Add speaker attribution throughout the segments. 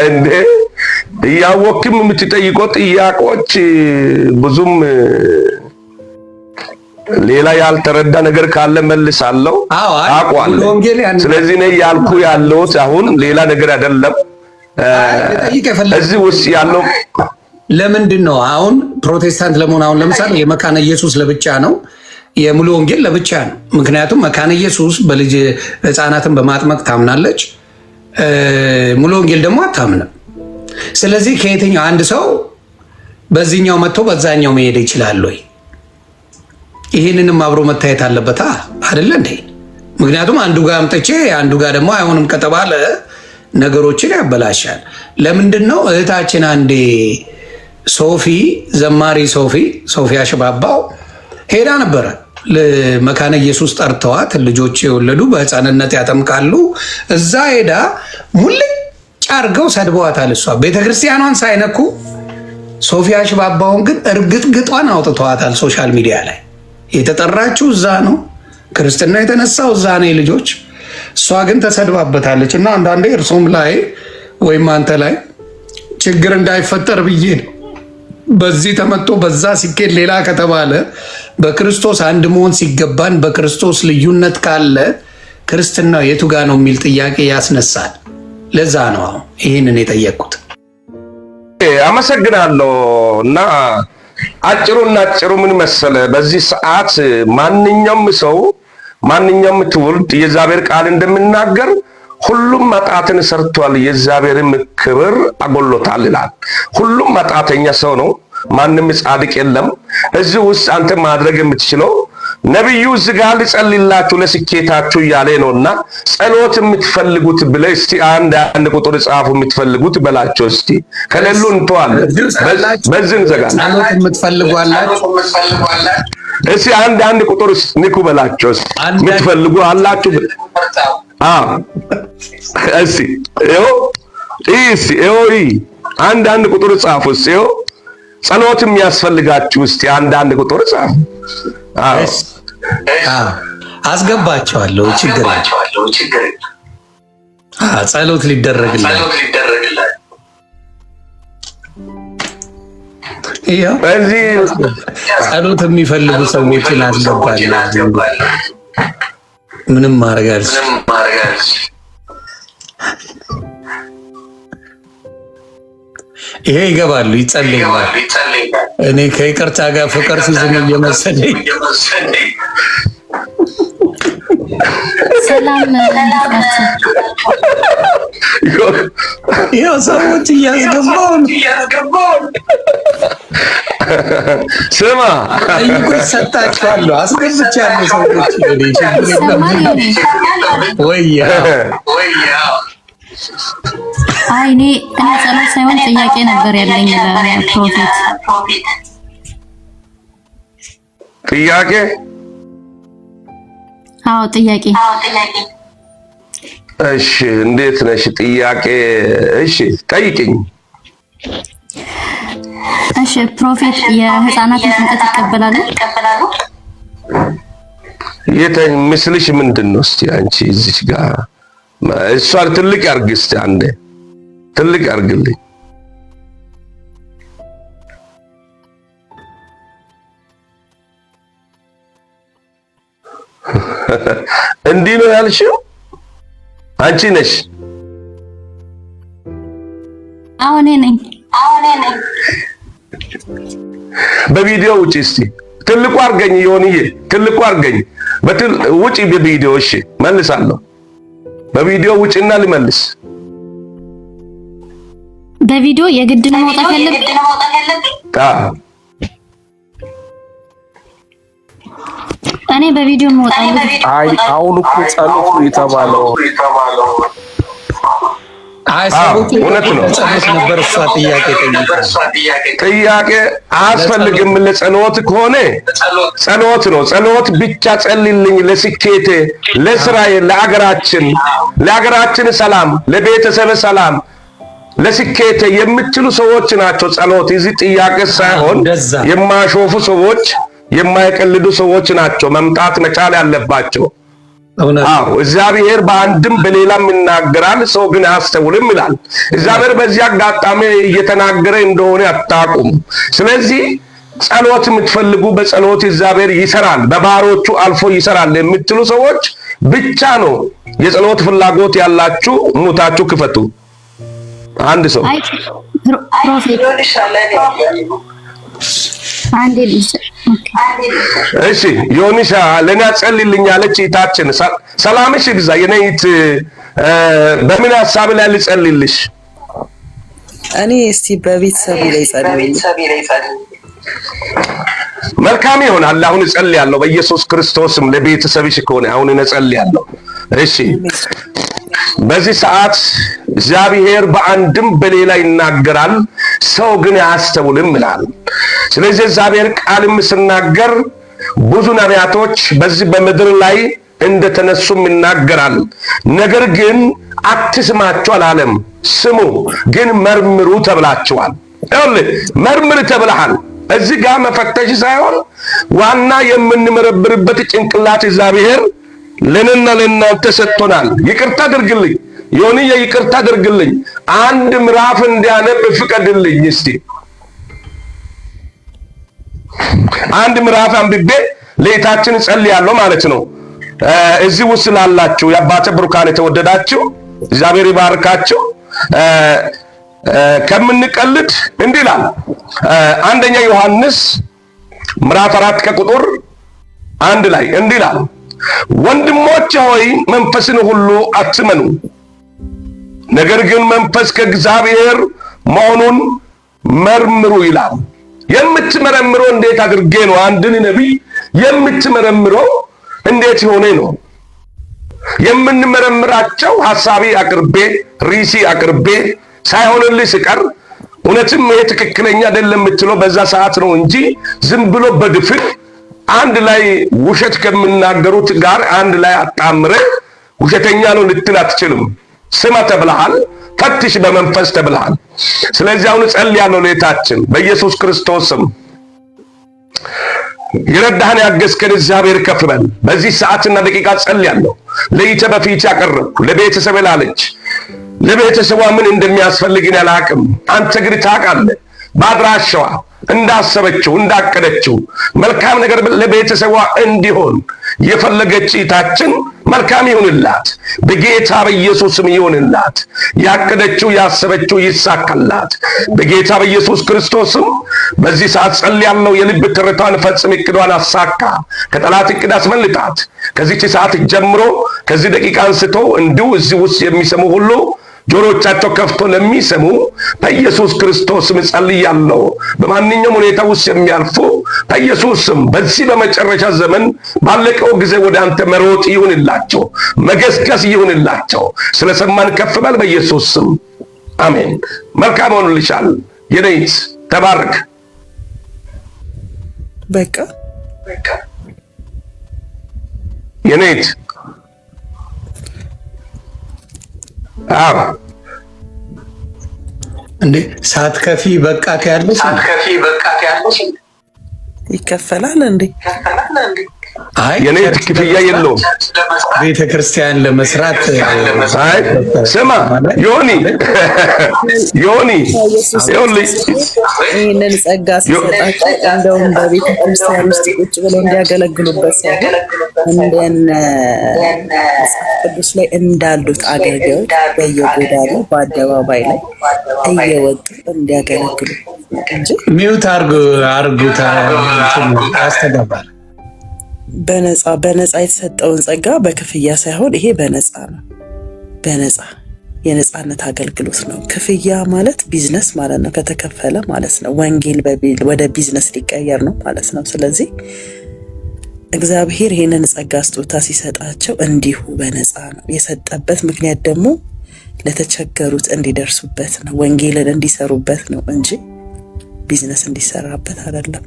Speaker 1: እንዴ ያወቅም የምትጠይቀው ጥያቄዎች ብዙም ሌላ ያልተረዳ ነገር ካለ መልሳለሁ አቋለሁ። ስለዚህ ነው ያልኩ ያለውት አሁን ሌላ ነገር አይደለም። እዚህ ውስጥ ያለው
Speaker 2: ለምንድን ነው አሁን ፕሮቴስታንት ለመሆን አሁን ለምሳሌ የመካነ ኢየሱስ ለብቻ ነው፣ የሙሉ ወንጌል ለብቻ ነው። ምክንያቱም መካነ ኢየሱስ በልጅ ህፃናትን በማጥመቅ ታምናለች፣ ሙሉ ወንጌል ደግሞ አታምንም። ስለዚህ ከየትኛው አንድ ሰው በዚህኛው መጥቶ በዛኛው መሄድ ይችላል ወይ? ይህንንም አብሮ መታየት አለበት አይደለ እንዴ? ምክንያቱም አንዱ ጋር አምጥቼ አንዱ ጋር ደግሞ አይሆንም ከተባለ ነገሮችን ያበላሻል። ለምንድን ነው እህታችን አንዴ ሶፊ ዘማሪ ሶፊ አሽባባው ሄዳ ነበረ ለመካነ ኢየሱስ ጠርተዋት ልጆች የወለዱ በህፃንነት ያጠምቃሉ። እዛ ሄዳ ሙልጭ አርገው ሰድበዋታል። እሷ ቤተክርስቲያኗን ሳይነኩ ሶፊ አሽባባውን ግን እርግጥግጧን አውጥተዋታል። ሶሻል ሚዲያ ላይ የተጠራችው እዛ ነው፣ ክርስትና የተነሳው እዛ ነው ልጆች። እሷ ግን ተሰድባበታለች። እና አንዳንዴ እርሶም ላይ ወይም አንተ ላይ ችግር እንዳይፈጠር ብዬ ነው። በዚህ ተመቶ በዛ ሲኬድ ሌላ ከተባለ በክርስቶስ አንድ መሆን ሲገባን በክርስቶስ ልዩነት ካለ ክርስትናው የቱ ጋ ነው የሚል ጥያቄ ያስነሳል። ለዛ ነው አሁን ይህንን የጠየቅኩት።
Speaker 1: አመሰግናለሁ። እና አጭሩ ምን መሰለ፣ በዚህ ሰዓት ማንኛውም ሰው ማንኛውም ትውልድ የእግዚአብሔር ቃል እንደምናገር ሁሉም ኃጢአትን ሰርቷል፣ የእግዚአብሔርም ክብር አጎሎታል ይላል። ሁሉም ኃጢአተኛ ሰው ነው፣ ማንም ጻድቅ የለም። እዚህ ውስጥ አንተ ማድረግ የምትችለው ነብዩ እዚህ ጋር ልጸልይላችሁ ለስኬታችሁ እያለ ነውና ጸሎት የምትፈልጉት ብለህ እስቲ አንድ ቁጥር ጻፉ። የምትፈልጉት በላቸው እስቲ ከሌሉ እንተዋለን። በዚህ እንዘጋለን።
Speaker 2: ጸሎት የምትፈልጉ አላችሁ
Speaker 1: እስቲ አንድ ቁጥር ንኩ በላቸው። የምትፈልጉ አላችሁ? እስቲ አንድ ቁጥር ጻፉ። እስቲ ጸሎት የሚያስፈልጋችሁ እስቲ አንድ ቁጥር ጻፉ።
Speaker 2: አስገባቸዋለሁ። ችግር ጸሎት ሊደረግላል። ጸሎት የሚፈልጉ ሰዎችን አስገባለሁ። ምንም ማድረግ አልችልም። ይሄ ይገባሉ፣ ይጸልያሉ። እኔ ከይቅርታ ጋር ፍቅር ሲዝም እየመሰለኝ
Speaker 3: ሰላም
Speaker 2: ይኸው ሰዎች እያስገባው
Speaker 1: ስማ
Speaker 2: ሰጣችኋለሁ፣ አስገብቻለሁ። ሰዎች
Speaker 3: እኔ ጸሎት ሳይሆን ጥያቄ ነበር ያለኝ ለፕሮፌት።
Speaker 1: ጥያቄ?
Speaker 3: አዎ ጥያቄ።
Speaker 1: እሺ እንዴት ነሽ? ጥያቄ? እሺ ጠይቅኝ።
Speaker 3: እሺ ፕሮፌት የህፃናትን ጥምቀት ይቀበላሉ?
Speaker 1: የተኝ ምስልሽ ምንድን ነው? እስቲ አንቺ እዚች ጋር እሷ ትልቅ ያርግ፣ እስቲ አንዴ ትልቅ ያርግልኝ። እንዲህ ነው ያልሽው? አንቺ ነሽ?
Speaker 3: አዎ እኔ ነኝ።
Speaker 1: በቪዲዮ ውጪ እስቲ ትልቁ አርገኝ፣ ይሆንዬ ትልቁ አርገኝ ውጪ በቪዲዮ። እሺ መልሳለሁ። በቪዲዮ ውጪና ልመልስ።
Speaker 3: በቪዲዮ የግድ ነው መውጣት ያለብኝ? እኔ በቪዲዮ መውጣት
Speaker 4: አይ አሁን እኮ ጸሎት ነው የተባለው።
Speaker 2: አይ ሰዎች
Speaker 1: እውነት ነው።
Speaker 2: ጸሎት ነበር። እሷ
Speaker 1: ጥያቄ አያስፈልግም። ለጸሎት ከሆነ ጸሎት ነው። ጸሎት ብቻ ጸልልኝ ለስኬቴ፣ ለስራዬ፣ ለሀገራችን ሰላም፣ ለቤተሰብ ሰላም፣ ለስኬቴ የምትሉ ሰዎች ናቸው ጸሎት። እዚህ ጥያቄ ሳይሆን የማሾፉ ሰዎች፣ የማይቀልዱ ሰዎች ናቸው መምጣት መቻል ያለባቸው። አዎ እግዚአብሔር በአንድም በሌላም ይናገራል፣ ሰው ግን አያስተውልም ይላል። እግዚአብሔር በዚህ አጋጣሚ እየተናገረ እንደሆነ አታውቁም። ስለዚህ ጸሎት የምትፈልጉ በጸሎት እግዚአብሔር ይሰራል፣ በባሮቹ አልፎ ይሰራል የምትሉ ሰዎች ብቻ ነው የጸሎት ፍላጎት ያላችሁ ሙታችሁ ክፈቱ። አንድ ሰው
Speaker 3: ፕሮፌት አንዴ ልጅ
Speaker 1: እሺ ዮኒሻ ለኛ ጸልይልኝ አለች እህታችን። ሰላምሽ ይብዛ የኔት በምን ሐሳብ ላይ ልጸልይልሽ?
Speaker 5: እኔ እስቲ በቤተሰብ ላይ ጸልይልኝ።
Speaker 1: መልካም ይሆናል። አሁን እጸልያለሁ በኢየሱስ ክርስቶስም ለቤተሰብሽ ከሆነ አሁን እጸልያለሁ። እሺ በዚህ ሰዓት እግዚአብሔር በአንድም በሌላ ይናገራል፣ ሰው ግን አያስተውልም ይላል። ስለዚህ እግዚአብሔር ቃልም ሲናገር ብዙ ነቢያቶች በዚህ በምድር ላይ እንደተነሱም ይናገራል። ነገር ግን አትስማቸው አላለም። ስሙ ግን መርምሩ ተብላችኋል። ይኸውልህ መርምር ተብለሃል። እዚህ ጋር መፈተሽ ሳይሆን ዋና የምንመረምርበት ጭንቅላት እግዚአብሔር ለነና ለናንተ ሰጥቶናል። ይቅርታ አድርግልኝ ዮኒ፣ ይቅርታ አድርግልኝ። አንድ ምዕራፍ እንዲያነብ ፍቀድልኝ እስቲ። አንድ ምዕራፍ አንብቤ ለእህታችን ጸልያለሁ ማለት ነው። እዚህ ውስጥ ላላችሁ የአባተ ብሩካን የተወደዳችሁ እግዚአብሔር ይባርካችሁ። ከምንቀልድ እንዲህ ይላል አንደኛ ዮሐንስ ምዕራፍ 4 ከቁጥር 1 ላይ እንዲህ ይላል፣ ወንድሞች ሆይ መንፈስን ሁሉ አትመኑ፣ ነገር ግን መንፈስ ከእግዚአብሔር መሆኑን መርምሩ ይላል። የምትመረምረው እንዴት አድርጌ ነው? አንድን ነቢይ የምትመረምረው እንዴት ሆነ ነው? የምንመረምራቸው ሐሳቢ አቅርቤ ሪሲ አቅርቤ ሳይሆንልህ ሲቀር እውነትም ይሄ ትክክለኛ አይደለም የምትለው በዛ ሰዓት ነው እንጂ ዝም ብሎ በድፍን አንድ ላይ ውሸት ከምናገሩት ጋር አንድ ላይ አጣምረ ውሸተኛ ነው ልትል አትችልም። ስማ ተብለሃል፣ ፈትሽ በመንፈስ ተብለሃል። ስለዚህ አሁን ጸልያለሁ ለእህታችን በኢየሱስ ክርስቶስ ስም። የረዳህን ያገዝከን እግዚአብሔር ከፍ በል። በዚህ ሰዓትና ደቂቃ ጸልያለሁ። ለይተ በፊት ያቀረብኩ ለቤተሰብ ላለች ለቤተሰቧ ምን እንደሚያስፈልግን ያላቅም፣ አንተ ግን ታውቃለህ። በአድራሻዋ እንዳሰበችው እንዳቀደችው መልካም ነገር ለቤተሰቧ እንዲሆን የፈለገች እህታችን መልካም ይሁንላት፣ በጌታ በኢየሱስም ይሁንላት። ያቀደችው ያሰበችው ይሳካላት በጌታ በኢየሱስ ክርስቶስም። በዚህ ሰዓት ጸልያለሁ። የልብ ትርታን ፈጽም፣ እቅዷን አሳካ፣ ከጠላት እቅድ አስመልጣት። ከዚህች ሰዓት ጀምሮ ከዚህ ደቂቃ አንስቶ እንዲሁ እዚህ ውስጥ የሚሰሙ ሁሉ ጆሮቻቸው ከፍቶ ለሚሰሙ በኢየሱስ ክርስቶስም ጸልያለሁ። በማንኛውም ሁኔታ ውስጥ የሚያልፉ በኢየሱስም በዚህ በመጨረሻ ዘመን ባለቀው ጊዜ ወደ አንተ መሮጥ ይሁንላቸው፣ መገስገስ ይሁንላቸው። ስለሰማን ከፍ በል በኢየሱስ ስም አሜን። መልካም ሆኖልሻል የኔት ተባረክ።
Speaker 5: በቃ
Speaker 1: የኔት አዎ
Speaker 2: እንዴ ሳትከፊ በቃ ያለሽ
Speaker 5: ይከፈላል እንዴ?
Speaker 2: አይ
Speaker 1: የኔት ክፍያ የለውም።
Speaker 2: ቤተ ክርስቲያን ለመስራት
Speaker 1: አይ ስማ ዮኒ
Speaker 5: ይህንን ጸጋ ሲሰጣቸው እንደውም በቤተ ክርስቲያን ውስጥ ቁጭ ብለው እንዲያገለግሉበት ሳይሆን እንደነ መጽሐፍ ቅዱስ ላይ እንዳሉት አገልጋዮች በየጎዳናው በአደባባይ ላይ እየወጡ እንዲያገለግሉ እንጂ
Speaker 2: ሚውት አርጉታ ያስተጋባል።
Speaker 5: በነፃ የተሰጠውን ጸጋ በክፍያ ሳይሆን ይሄ በነፃ ነው። በነፃ የነፃነት አገልግሎት ነው። ክፍያ ማለት ቢዝነስ ማለት ነው። ከተከፈለ ማለት ነው። ወንጌል ወደ ቢዝነስ ሊቀየር ነው ማለት ነው። ስለዚህ እግዚአብሔር ይህንን ጸጋ ስጦታ ሲሰጣቸው እንዲሁ በነፃ ነው የሰጠበት። ምክንያት ደግሞ ለተቸገሩት እንዲደርሱበት ነው፣ ወንጌልን እንዲሰሩበት ነው እንጂ ቢዝነስ እንዲሰራበት አይደለም።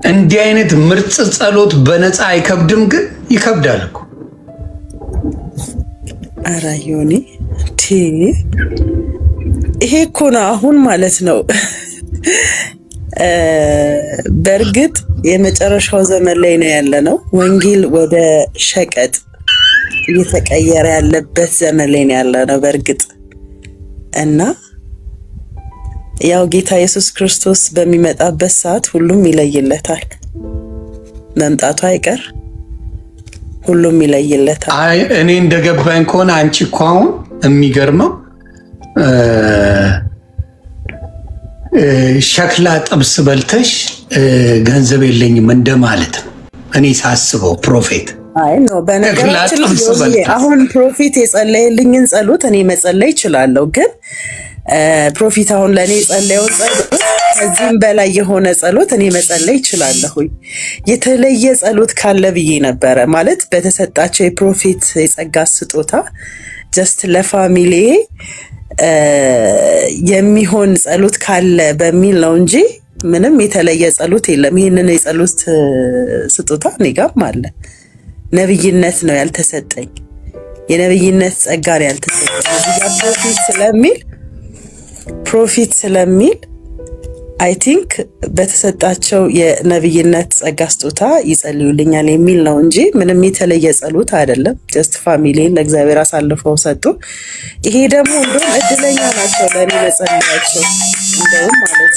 Speaker 2: እንዲህ አይነት ምርጥ ጸሎት በነፃ አይከብድም፣ ግን ይከብዳል እኮ።
Speaker 5: ኧረ ዮኒ ይሄ እኮ ነው አሁን ማለት ነው። በእርግጥ የመጨረሻው ዘመን ላይ ነው ያለነው። ወንጌል ወደ ሸቀጥ እየተቀየረ ያለበት ዘመን ላይ ነው ያለነው በእርግጥ እና ያው ጌታ ኢየሱስ ክርስቶስ በሚመጣበት ሰዓት ሁሉም ይለይለታል። መምጣቱ አይቀር ሁሉም ይለይለታል።
Speaker 2: አይ እኔ እንደገባኝ ከሆነ አንቺ እኮ አሁን የሚገርመው ሸክላ ጥብስ በልተሽ ገንዘብ የለኝም እንደማለት ነው እኔ ሳስበው ፕሮፌት።
Speaker 5: አይ ነው በነገራችን አሁን ፕሮፌት የጸለየልኝን ጸሎት እኔ መጸለይ እችላለሁ፣ ግን ፕሮፌት አሁን ለእኔ የጸለየውን ጸሎት ከዚህም በላይ የሆነ ጸሎት እኔ መጸለይ እችላለሁኝ። የተለየ ጸሎት ካለ ብዬ ነበረ ማለት በተሰጣቸው የፕሮፌት የጸጋ ስጦታ ጀስት ለፋሚሊ የሚሆን ጸሎት ካለ በሚል ነው እንጂ ምንም የተለየ ጸሎት የለም። ይህንን የጸሎት ስጦታ እኔ ጋርም አለ። ነብይነት ነው ያልተሰጠኝ፣ የነብይነት ጸጋ ነው ያልተሰጠኝ። እዚህ ጋር ፕሮፊት ስለሚል አይ ቲንክ በተሰጣቸው የነብይነት ጸጋ ስጦታ ይጸልዩልኛል የሚል ነው እንጂ ምንም የተለየ ጸሎት አይደለም። ጀስት ፋሚሊን ለእግዚአብሔር አሳልፈው ሰጡ። ይሄ ደግሞ እንደውም እድለኛ ናቸው ለእኔ መጸለያቸው እንደውም ማለት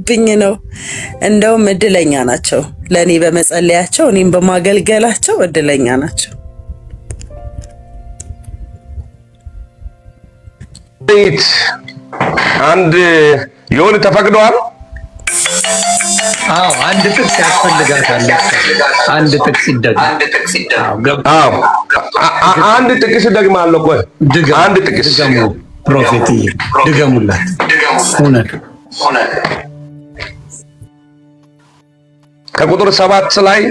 Speaker 5: ብኝ ነው። እንደውም እድለኛ ናቸው ለእኔ በመጸለያቸው፣ እኔም በማገልገላቸው እድለኛ ናቸው።
Speaker 1: አንድ የሆነ ተፈቅዷል።
Speaker 2: አዎ አንድ ጥቅስ ያስፈልጋታል። አንድ ጥቅስ
Speaker 1: አንድ ጥቅስ ደግማለሁ። ቆይ አንድ ጥቅስ
Speaker 2: ድገሙ ፕሮፌት ድገሙላት።
Speaker 1: ከቁጥር 7 ላይ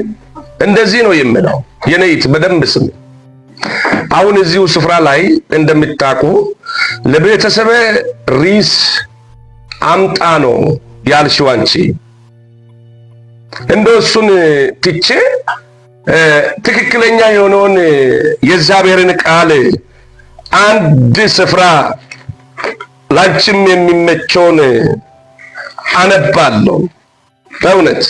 Speaker 1: እንደዚህ ነው የሚለው። የነይት በደንብ ስም አሁን እዚሁ ስፍራ ላይ እንደምታውቁ ለቤተሰብ ሪስ አምጣ ነው ያልሽው አንቺ። እንደው እሱን ትቼ ትክክለኛ የሆነውን የእግዚአብሔርን ቃል አንድ ስፍራ ላንቺም የሚመቸውን አነባለሁ። በእውነት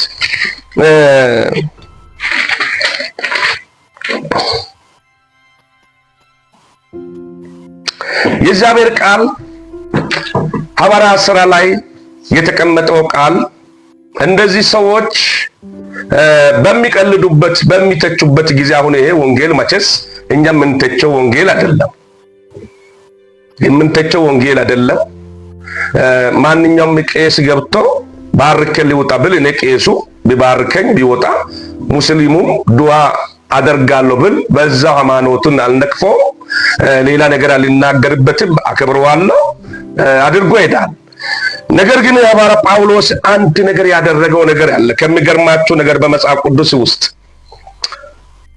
Speaker 1: የእግዚአብሔር ቃል ሐዋርያት ሥራ ላይ የተቀመጠው ቃል እንደዚህ ሰዎች በሚቀልዱበት በሚተቹበት ጊዜ አሁን ይሄ ወንጌል መቼስ እኛ የምንተቸው ወንጌል አይደለም፣ ማንኛውም ቄስ ገብቶ ባርከኝ ሊወጣ ብል እኔ ቄሱ ቢባርከኝ ቢወጣ ሙስሊሙም ዱዓ አደርጋለሁ ብል በዛው ሃይማኖቱን አልነቅፈው ሌላ ነገር አልናገርበትም፣ አከብረዋለሁ፣ አድርጎ ይሄዳል። ነገር ግን ሐዋርያ ጳውሎስ አንድ ነገር ያደረገው ነገር አለ። ከሚገርማችሁ ነገር በመጽሐፍ ቅዱስ ውስጥ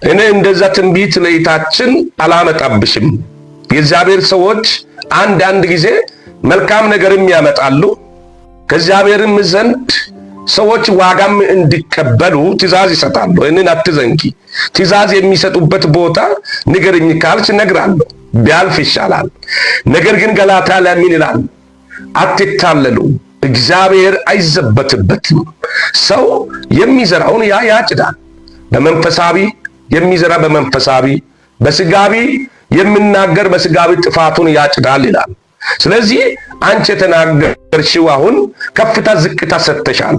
Speaker 1: እኔ እንደዛ ትንቢት ለይታችን አላመጣብሽም። የእግዚአብሔር ሰዎች አንድ ጊዜ መልካም ነገርም ያመጣሉ፣ ከእግዚአብሔርም ዘንድ ሰዎች ዋጋም እንዲቀበሉ ትእዛዝ ይሰጣሉ። እኔን አትዘንጊ። ትእዛዝ የሚሰጡበት ቦታ ንገርኝ ካልሽ እነግራለሁ፣ ቢያልፍ ይሻላል። ነገር ግን ገላትያ ላይ ምን ይላል? አትታለሉ፣ እግዚአብሔር አይዘበትበትም። ሰው የሚዘራውን ያጭዳል። በመንፈሳዊ የሚዘራ በመንፈሳዊ፣ በስጋዊ የሚናገር በስጋዊ ጥፋቱን ያጭዳል ይላል። ስለዚህ አንቺ የተናገርሽው አሁን ከፍታ ዝቅታ ሰጥተሻል።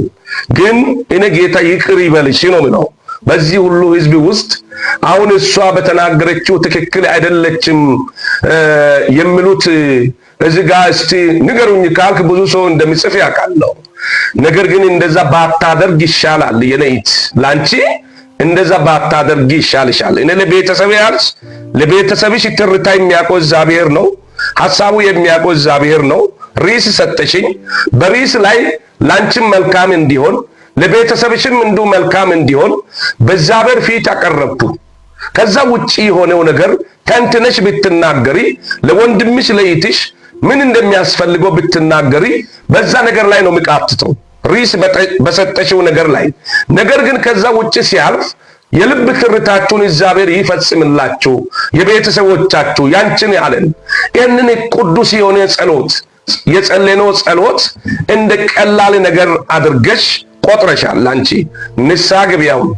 Speaker 1: ግን እኔ ጌታ ይቅር ይበልሽ ነው ምለው። በዚህ ሁሉ ህዝብ ውስጥ አሁን እሷ በተናገረችው ትክክል አይደለችም የሚሉት እዚህ ጋር እስቲ ንገሩኝ ካልክ ብዙ ሰው እንደሚጽፍ ያውቃለሁ። ነገር ግን እንደዛ ባታደርግ ይሻላል። የነይት ላንቺ እንደዛ ባታደርግ ይሻልሻል። እኔ ለቤተሰብ ያልሽ ለቤተሰብሽ ትርታ የሚያውቀው እግዚአብሔር ነው። ሐሳቡ የሚያውቀው እግዚአብሔር ነው። ሪስ ሰጠሽኝ። በሪስ ላይ ላንቺም መልካም እንዲሆን ለቤተሰብሽም እንዱ መልካም እንዲሆን በእግዚአብሔር ፊት አቀረብኩ። ከዛ ውጪ የሆነው ነገር ተንትነሽ ብትናገሪ ለወንድምሽ ለይትሽ ምን እንደሚያስፈልገው ብትናገሪ በዛ ነገር ላይ ነው የሚቃትተው ሪስ በሰጠሽው ነገር ላይ። ነገር ግን ከዛ ውጪ ሲያልፍ የልብ ትርታችሁን እግዚአብሔር ይፈጽምላችሁ፣ የቤተሰቦቻችሁ ያንቺን ያለን ይህንን ቅዱስ የሆነ ጸሎት የጸለየነው ጸሎት እንደ ቀላል ነገር አድርገሽ ቆጥረሻል። አንቺ ንስሐ ግቢያውን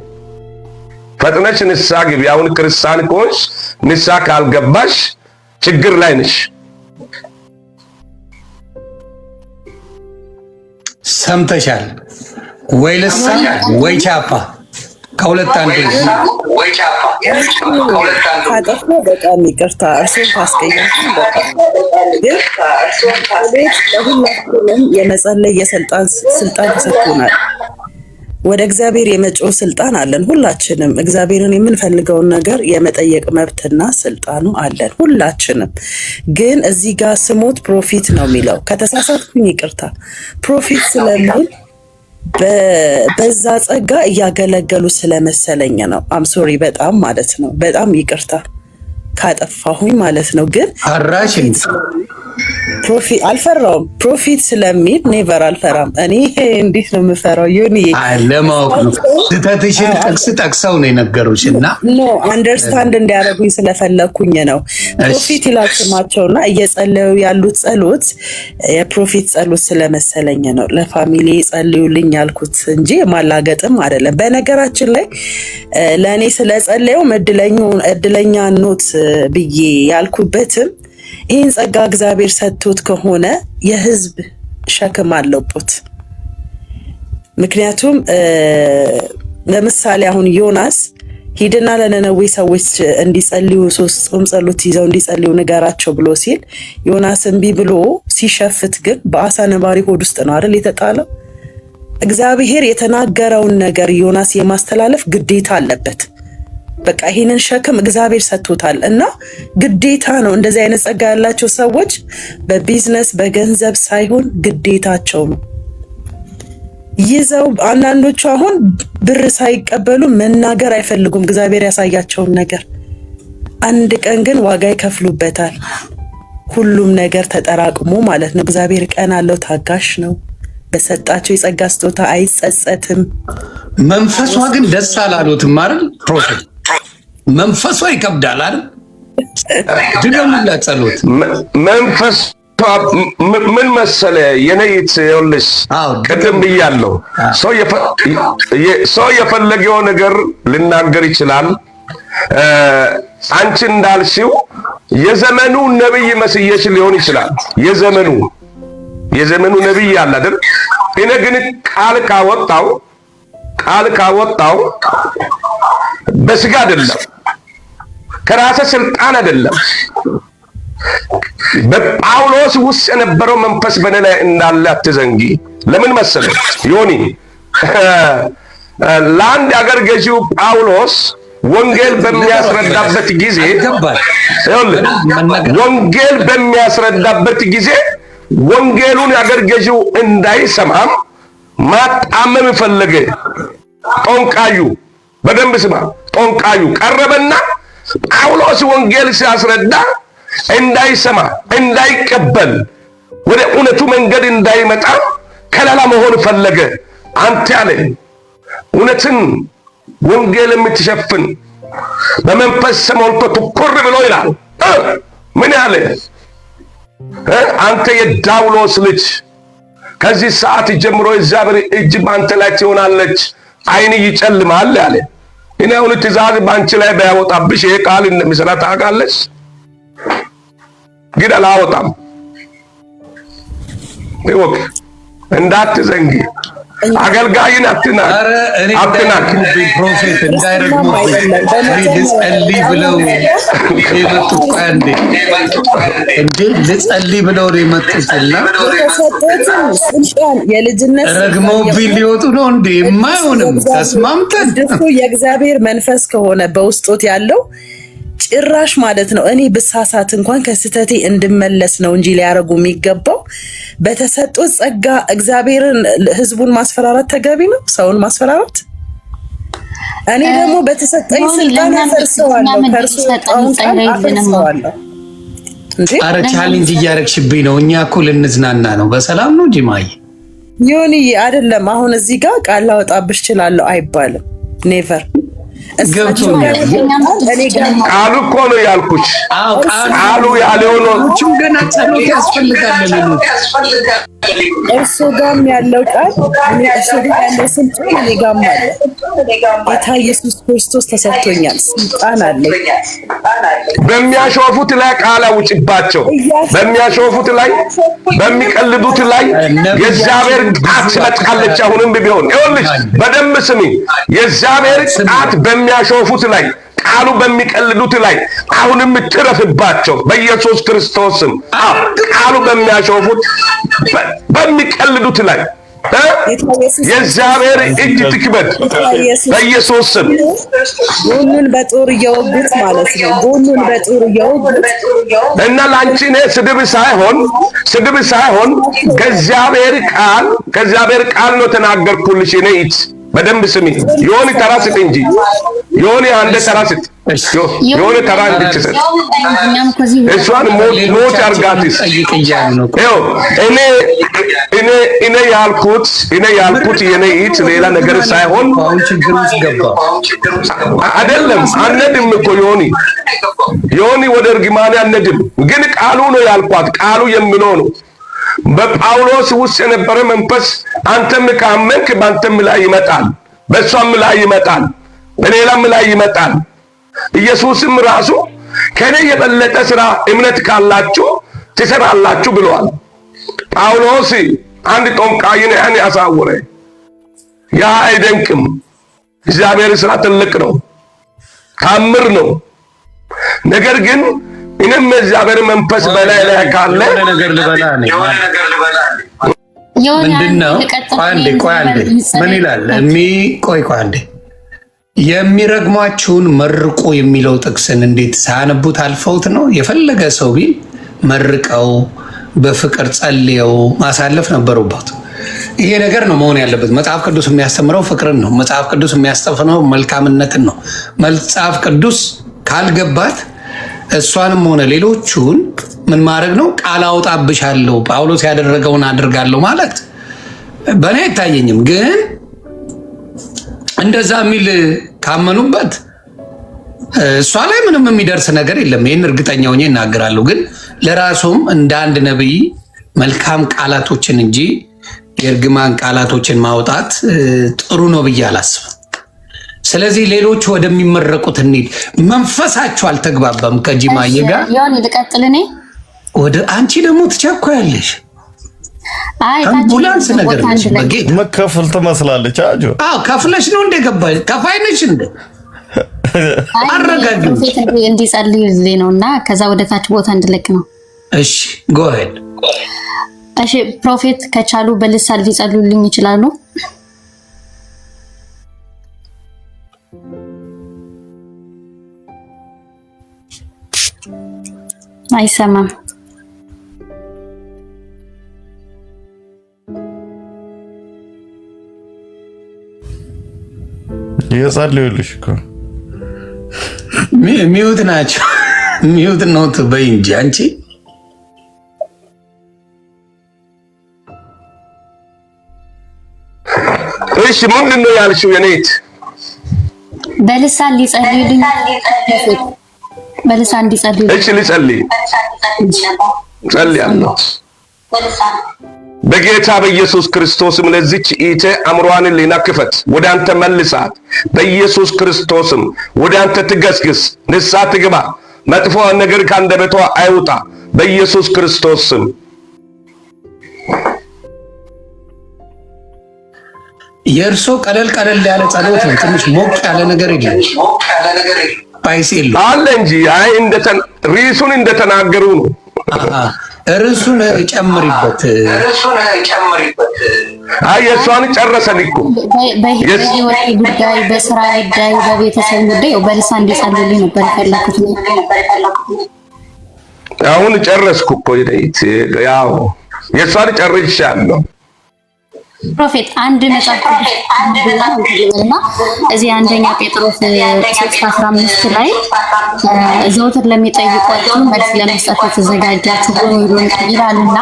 Speaker 1: ፈጥነሽ ንስሐ ግቢያውን ክርስቲያን ከሆንሽ ንስሐ ካልገባሽ ችግር ላይ ነሽ።
Speaker 2: ሰምተሻል ወይ? ልሳን ወይ ቻፓ ከሁለት አንዱ
Speaker 5: ካጠፋ በጣም ይቅርታ፣ እርሱን ካስቀየምኩኝ በጣም ግን ለሁላችንም የመጸለይ ስልጣን ተሰጥቶናል። ወደ እግዚአብሔር የመጮህ ስልጣን አለን። ሁላችንም እግዚአብሔርን የምንፈልገውን ነገር የመጠየቅ መብትና ስልጣኑ አለን ሁላችንም። ግን እዚህ ጋር ስሞት ፕሮፊት ነው የሚለው። ከተሳሳትኩኝ ይቅርታ። ፕሮፊት ስለሚል በዛ ጸጋ እያገለገሉ ስለመሰለኝ ነው። አምሶሪ በጣም ማለት ነው። በጣም ይቅርታ ካጠፋሁኝ ማለት ነው። ግን
Speaker 2: አራሽን
Speaker 5: ፕሮፊት አልፈራውም። ፕሮፊት ስለሚል ኔቨር አልፈራም። እኔ እንዴት ነው የምፈራው? ዩኒ
Speaker 2: ለማወቅ ነው። ስህተትሽን ጥቅስ ጠቅሰው ነው የነገሩሽ እና
Speaker 5: ኖ አንደርስታንድ እንዲያደርጉኝ ስለፈለኩኝ ነው። ፕሮፊት ይላል ስማቸውና እየጸለዩ ያሉት ጸሎት የፕሮፊት ጸሎት ስለመሰለኝ ነው ለፋሚሊ ጸልዩልኝ ያልኩት እንጂ ማላገጥም አይደለም። በነገራችን ላይ ለእኔ ስለጸለየው እድለኛ ኖት ብዬ ያልኩበትም ይህን ጸጋ እግዚአብሔር ሰጥቶት ከሆነ የህዝብ ሸክም አለበት። ምክንያቱም ለምሳሌ አሁን ዮናስ ሂድና ለነነዌ ሰዎች እንዲጸልዩ 3 ጾም ጸሎት ይዘው እንዲጸልዩ ንገራቸው ብሎ ሲል ዮናስ እምቢ ብሎ ሲሸፍት ግን በአሳ ነባሪ ሆድ ውስጥ ነው አይደል የተጣለው። እግዚአብሔር የተናገረውን ነገር ዮናስ የማስተላለፍ ግዴታ አለበት። በቃ ይሄንን ሸክም እግዚአብሔር ሰጥቶታል እና ግዴታ ነው። እንደዚህ አይነት ጸጋ ያላቸው ሰዎች በቢዝነስ በገንዘብ ሳይሆን ግዴታቸው ነው ይዘው። አንዳንዶቹ አሁን ብር ሳይቀበሉ መናገር አይፈልጉም እግዚአብሔር ያሳያቸውን ነገር። አንድ ቀን ግን ዋጋ ይከፍሉበታል። ሁሉም ነገር ተጠራቅሞ ማለት ነው። እግዚአብሔር ቀን አለው፣ ታጋሽ ነው። በሰጣቸው የጸጋ ስጦታ አይጸጸትም።
Speaker 2: መንፈሷ ግን ደስ አላሉትም አይደል? ፕሮፌት መንፈሷ ይከብዳል አይደል? ድገሙላ ጸሎት
Speaker 1: መንፈስ ምን መሰለ የነይት ይኸውልሽ፣ ቅድም ብያለሁ። ሰው የፈለገው ነገር ልናገር ይችላል። አንቺ እንዳልሽው የዘመኑ ነብይ መስየሽ ሊሆን ይችላል። የዘመኑ ነብይ አለ አይደል? እኔ ግን ቃል ካወጣው በስጋ አይደለም፣ ከራሴ ስልጣን አይደለም። በጳውሎስ ውስጥ የነበረው መንፈስ በእኔ ላይ እንዳለ አትዘንጊ። ለምን መሰለ ዮኒ፣ ለአንድ አገር ገዢው ጳውሎስ ወንጌል በሚያስረዳበት ጊዜ ወንጌሉን የአገር ገዢው እንዳይሰማም ማጣመም ፈለገ። ጦንቃዩ በደንብ ስማ፣ ጦንቃዩ ቀረበና ጳውሎስ ወንጌል ሲያስረዳ እንዳይሰማ እንዳይቀበል ወደ እውነቱ መንገድ እንዳይመጣ ከለላ መሆን ፈለገ። አንተ ያለ እውነትን ወንጌል የምትሸፍን በመንፈስ ተሞልቶ ትኩር ብሎ ይላል። ምን ያለ አንተ የዳውሎስ ልጅ ከዚህ ሰዓት ጀምሮ እግዚአብሔር እጅ በአንተ ላይ ትሆናለች፣ ዓይን ይጨልማል ያለ። እኔ አሁን ትእዛዝ በአንቺ ላይ ባያወጣብሽ ይሄ ቃል እንደሚሰራ ታውቃለች፣ ግን አላወጣም። ይወቅ እንዳትዘንጊ። አገልጋይን አትናቅ።
Speaker 2: ፕሮፌት እንዳይረግሙብኝ ልጸልይ ብለው የመጡት ልጸልይ ብለው ነው የመጡትና
Speaker 5: የልጅነት
Speaker 2: ረግመውብኝ ሊወጡ ነው እንዴ? የማይሆንም ተስማምተን
Speaker 5: የእግዚአብሔር መንፈስ ከሆነ በውስጦት ያለው ጭራሽ ማለት ነው። እኔ ብሳሳት እንኳን ከስተቴ እንድመለስ ነው እንጂ ሊያረጉ የሚገባው በተሰጡት ጸጋ እግዚአብሔርን ህዝቡን ማስፈራራት ተገቢ ነው? ሰውን ማስፈራራት? እኔ ደግሞ በተሰጠኝ ስልጣን አፈርሰዋለሁ፣ ከእርሱ ጣውን ቃል አፈርሰዋለሁ።
Speaker 2: አረ ቻሌንጅ እያረግሽብኝ ነው። እኛ እኮ ልንዝናና ነው። በሰላም ነው ጂማይ
Speaker 5: ዮኒ አይደለም። አሁን እዚህ ጋር ቃል ላወጣብሽ እችላለሁ አይባልም። ኔቨር
Speaker 1: ቃሉ እኮ ነው ያልኩሽ። ቃሉ ያለው ነው።
Speaker 2: ገና ጸሎት ያስፈልጋል።
Speaker 5: እርሱ ጋም ያለው ቃል እርሱ ጋር ያለው ስልጣን እኔ ጋም አለ። ጌታ ኢየሱስ ክርስቶስ ተሰጥቶኛል፣ ስልጣን አለኝ።
Speaker 1: በሚያሾፉት ላይ ቃል አውጭባቸው። በሚያሾፉት ላይ በሚቀልዱት ላይ የእግዚአብሔር ቃል ትመጣለች። አሁንም ቢሆን ይኸውልሽ በደንብ ስሚ። የእግዚአብሔር ቃል በሚያሾፉት ላይ ቃሉ በሚቀልዱት ላይ አሁንም ትረፍባቸው በኢየሱስ ክርስቶስም። ቃሉ በሚያሾፉት በሚቀልዱት ላይ የእግዚአብሔር እጅ ትክበድ በኢየሱስ ስም።
Speaker 5: ጎኑን በጦር እየወጉት ማለት ነው። ጎኑን በጦር እየወጉት
Speaker 1: እና ላንቺ እኔ ስድብ ሳይሆን ከእግዚአብሔር ቃል ነው ተናገርኩልሽ። እኔ በደንብ ስሚ። የሆነ ተራ ስጥ እንጂ የሆነ አንደ ተራ ስጥ። የሆነ ተራ እንድትሰጥ እሷን ሞት ያርጋትስ። እኔ ያልኩት የኔ ኢት ሌላ ነገር ሳይሆን አይደለም። አነድም እኮ ዮኒ ወደ እርግማኔ አነድም፣ ግን ቃሉ ነው ያልኳት። ቃሉ የሚለው ነው። በጳውሎስ ውስጥ የነበረ መንፈስ አንተም ካመንክ በአንተም ላይ ይመጣል፣ በእሷም ላይ ይመጣል፣ በሌላም ላይ ይመጣል። ኢየሱስም ራሱ ከኔ የበለጠ ስራ እምነት ካላችሁ ትሰራላችሁ ብለዋል። ጳውሎስ አንድ ጠንቋይን ያን ያሳወረ ያ አይደንቅም። እግዚአብሔር ስራ ትልቅ ነው፣ ታምር ነው። ነገር ግን እኔም እግዚአብሔር መንፈስ በላይ ላይ ካለ
Speaker 2: ነገር ልበላ ነኝ። ምንድነው? ቆይ አንዴ ምን ይላል? ቆይ አንዴ የሚረግሟችሁን መርቁ የሚለው ጥቅስን እንዴት ሳያነቡት አልፈውት ነው? የፈለገ ሰው ቢል መርቀው በፍቅር ጸልየው ማሳለፍ ነበሩበት። ይሄ ነገር ነው መሆን ያለበት። መጽሐፍ ቅዱስ የሚያስተምረው ፍቅርን ነው። መጽሐፍ ቅዱስ የሚያስተምረው መልካምነትን ነው። መጽሐፍ ቅዱስ ካልገባት እሷንም ሆነ ሌሎቹን ምን ማድረግ ነው? ቃል አውጣብሻለሁ፣ ጳውሎስ ያደረገውን አድርጋለሁ ማለት በእኔ አይታየኝም። ግን እንደዛ የሚል ካመኑበት እሷ ላይ ምንም የሚደርስ ነገር የለም። ይህን እርግጠኛ ሆኜ እናገራለሁ። ግን ለራሱም እንደ አንድ ነቢይ መልካም ቃላቶችን እንጂ የእርግማን ቃላቶችን ማውጣት ጥሩ ነው ብዬ አላስብም። ስለዚህ ሌሎቹ ወደሚመረቁት እንሂድ። መንፈሳችሁ አልተግባባም ከጂማዬ ጋር ያን ልቀጥል። እኔ ወደ አንቺ ደግሞ ትቸኮያለሽ። አምቡላንስ ነገር በጌት
Speaker 6: መከፈል ትመስላለች።
Speaker 2: አዎ ከፍለሽ ነው እንደ ገባሽ ከፋይ ነሽ እንደ አረጋግጥ
Speaker 3: እንዲጸልይ ነውና ከዛ ወደ ታች ቦታ እንድለቅ ነው።
Speaker 2: እሺ ጎ አሄድ።
Speaker 3: እሺ ፕሮፌት ከቻሉ በልሳን ሊጸልዩልኝ ይችላሉ? አይሰማም።
Speaker 6: የጸልዩልሽ እኮ
Speaker 2: ሚውት ናቸው። ሚውት ነው ትበይ እንጂ አንቺ
Speaker 1: እሺ ምንድን ነው ያልሽው? የኔት
Speaker 3: በልሳን ሊጸልዩልኝ በልሳን እንዲጸልዩ።
Speaker 1: እሺ ልጸልይ ጸልያለሁ በጌታ በኢየሱስ ክርስቶስም። ለዚች ኢቴ አእምሮዋን ሊና ክፈት፣ ወደ አንተ መልሳት። በኢየሱስ ክርስቶስም ወደ አንተ ትገስግስ፣ ንስሐ ትግባ፣ መጥፎ ነገር ከአንደበቷ አይውጣ በኢየሱስ ክርስቶስም።
Speaker 2: የእርሶ ቀለል ያለ ጸሎት ነው። ትንሽ ሞቅ ያለ ነገር የለም ባይሲል
Speaker 1: አለ እንጂ አይ ርዕሱን እንደተናገሩ ነው።
Speaker 2: ርዕሱን ጨምሪበት።
Speaker 1: አይ የእሷን ጨረሰን እኮ
Speaker 3: በህይወት ጉዳይ፣ በስራ ጉዳይ፣ በቤተሰብ ጉዳይ በልሳን እንዲጸልዩልኝ ነበር የፈለኩት።
Speaker 1: አሁን ጨረስኩ እኮ ያው የእሷን ጨርሻለሁ።
Speaker 3: ፕሮፌት አንድ መጽሐፍ ቅዱስና እዚህ አንደኛ ጴጥሮስ 6:15 ላይ ዘወትር ለሚጠይቋችሁ መልስ ለመስጠት የተዘጋጃችሁ ሁኑ ይላልና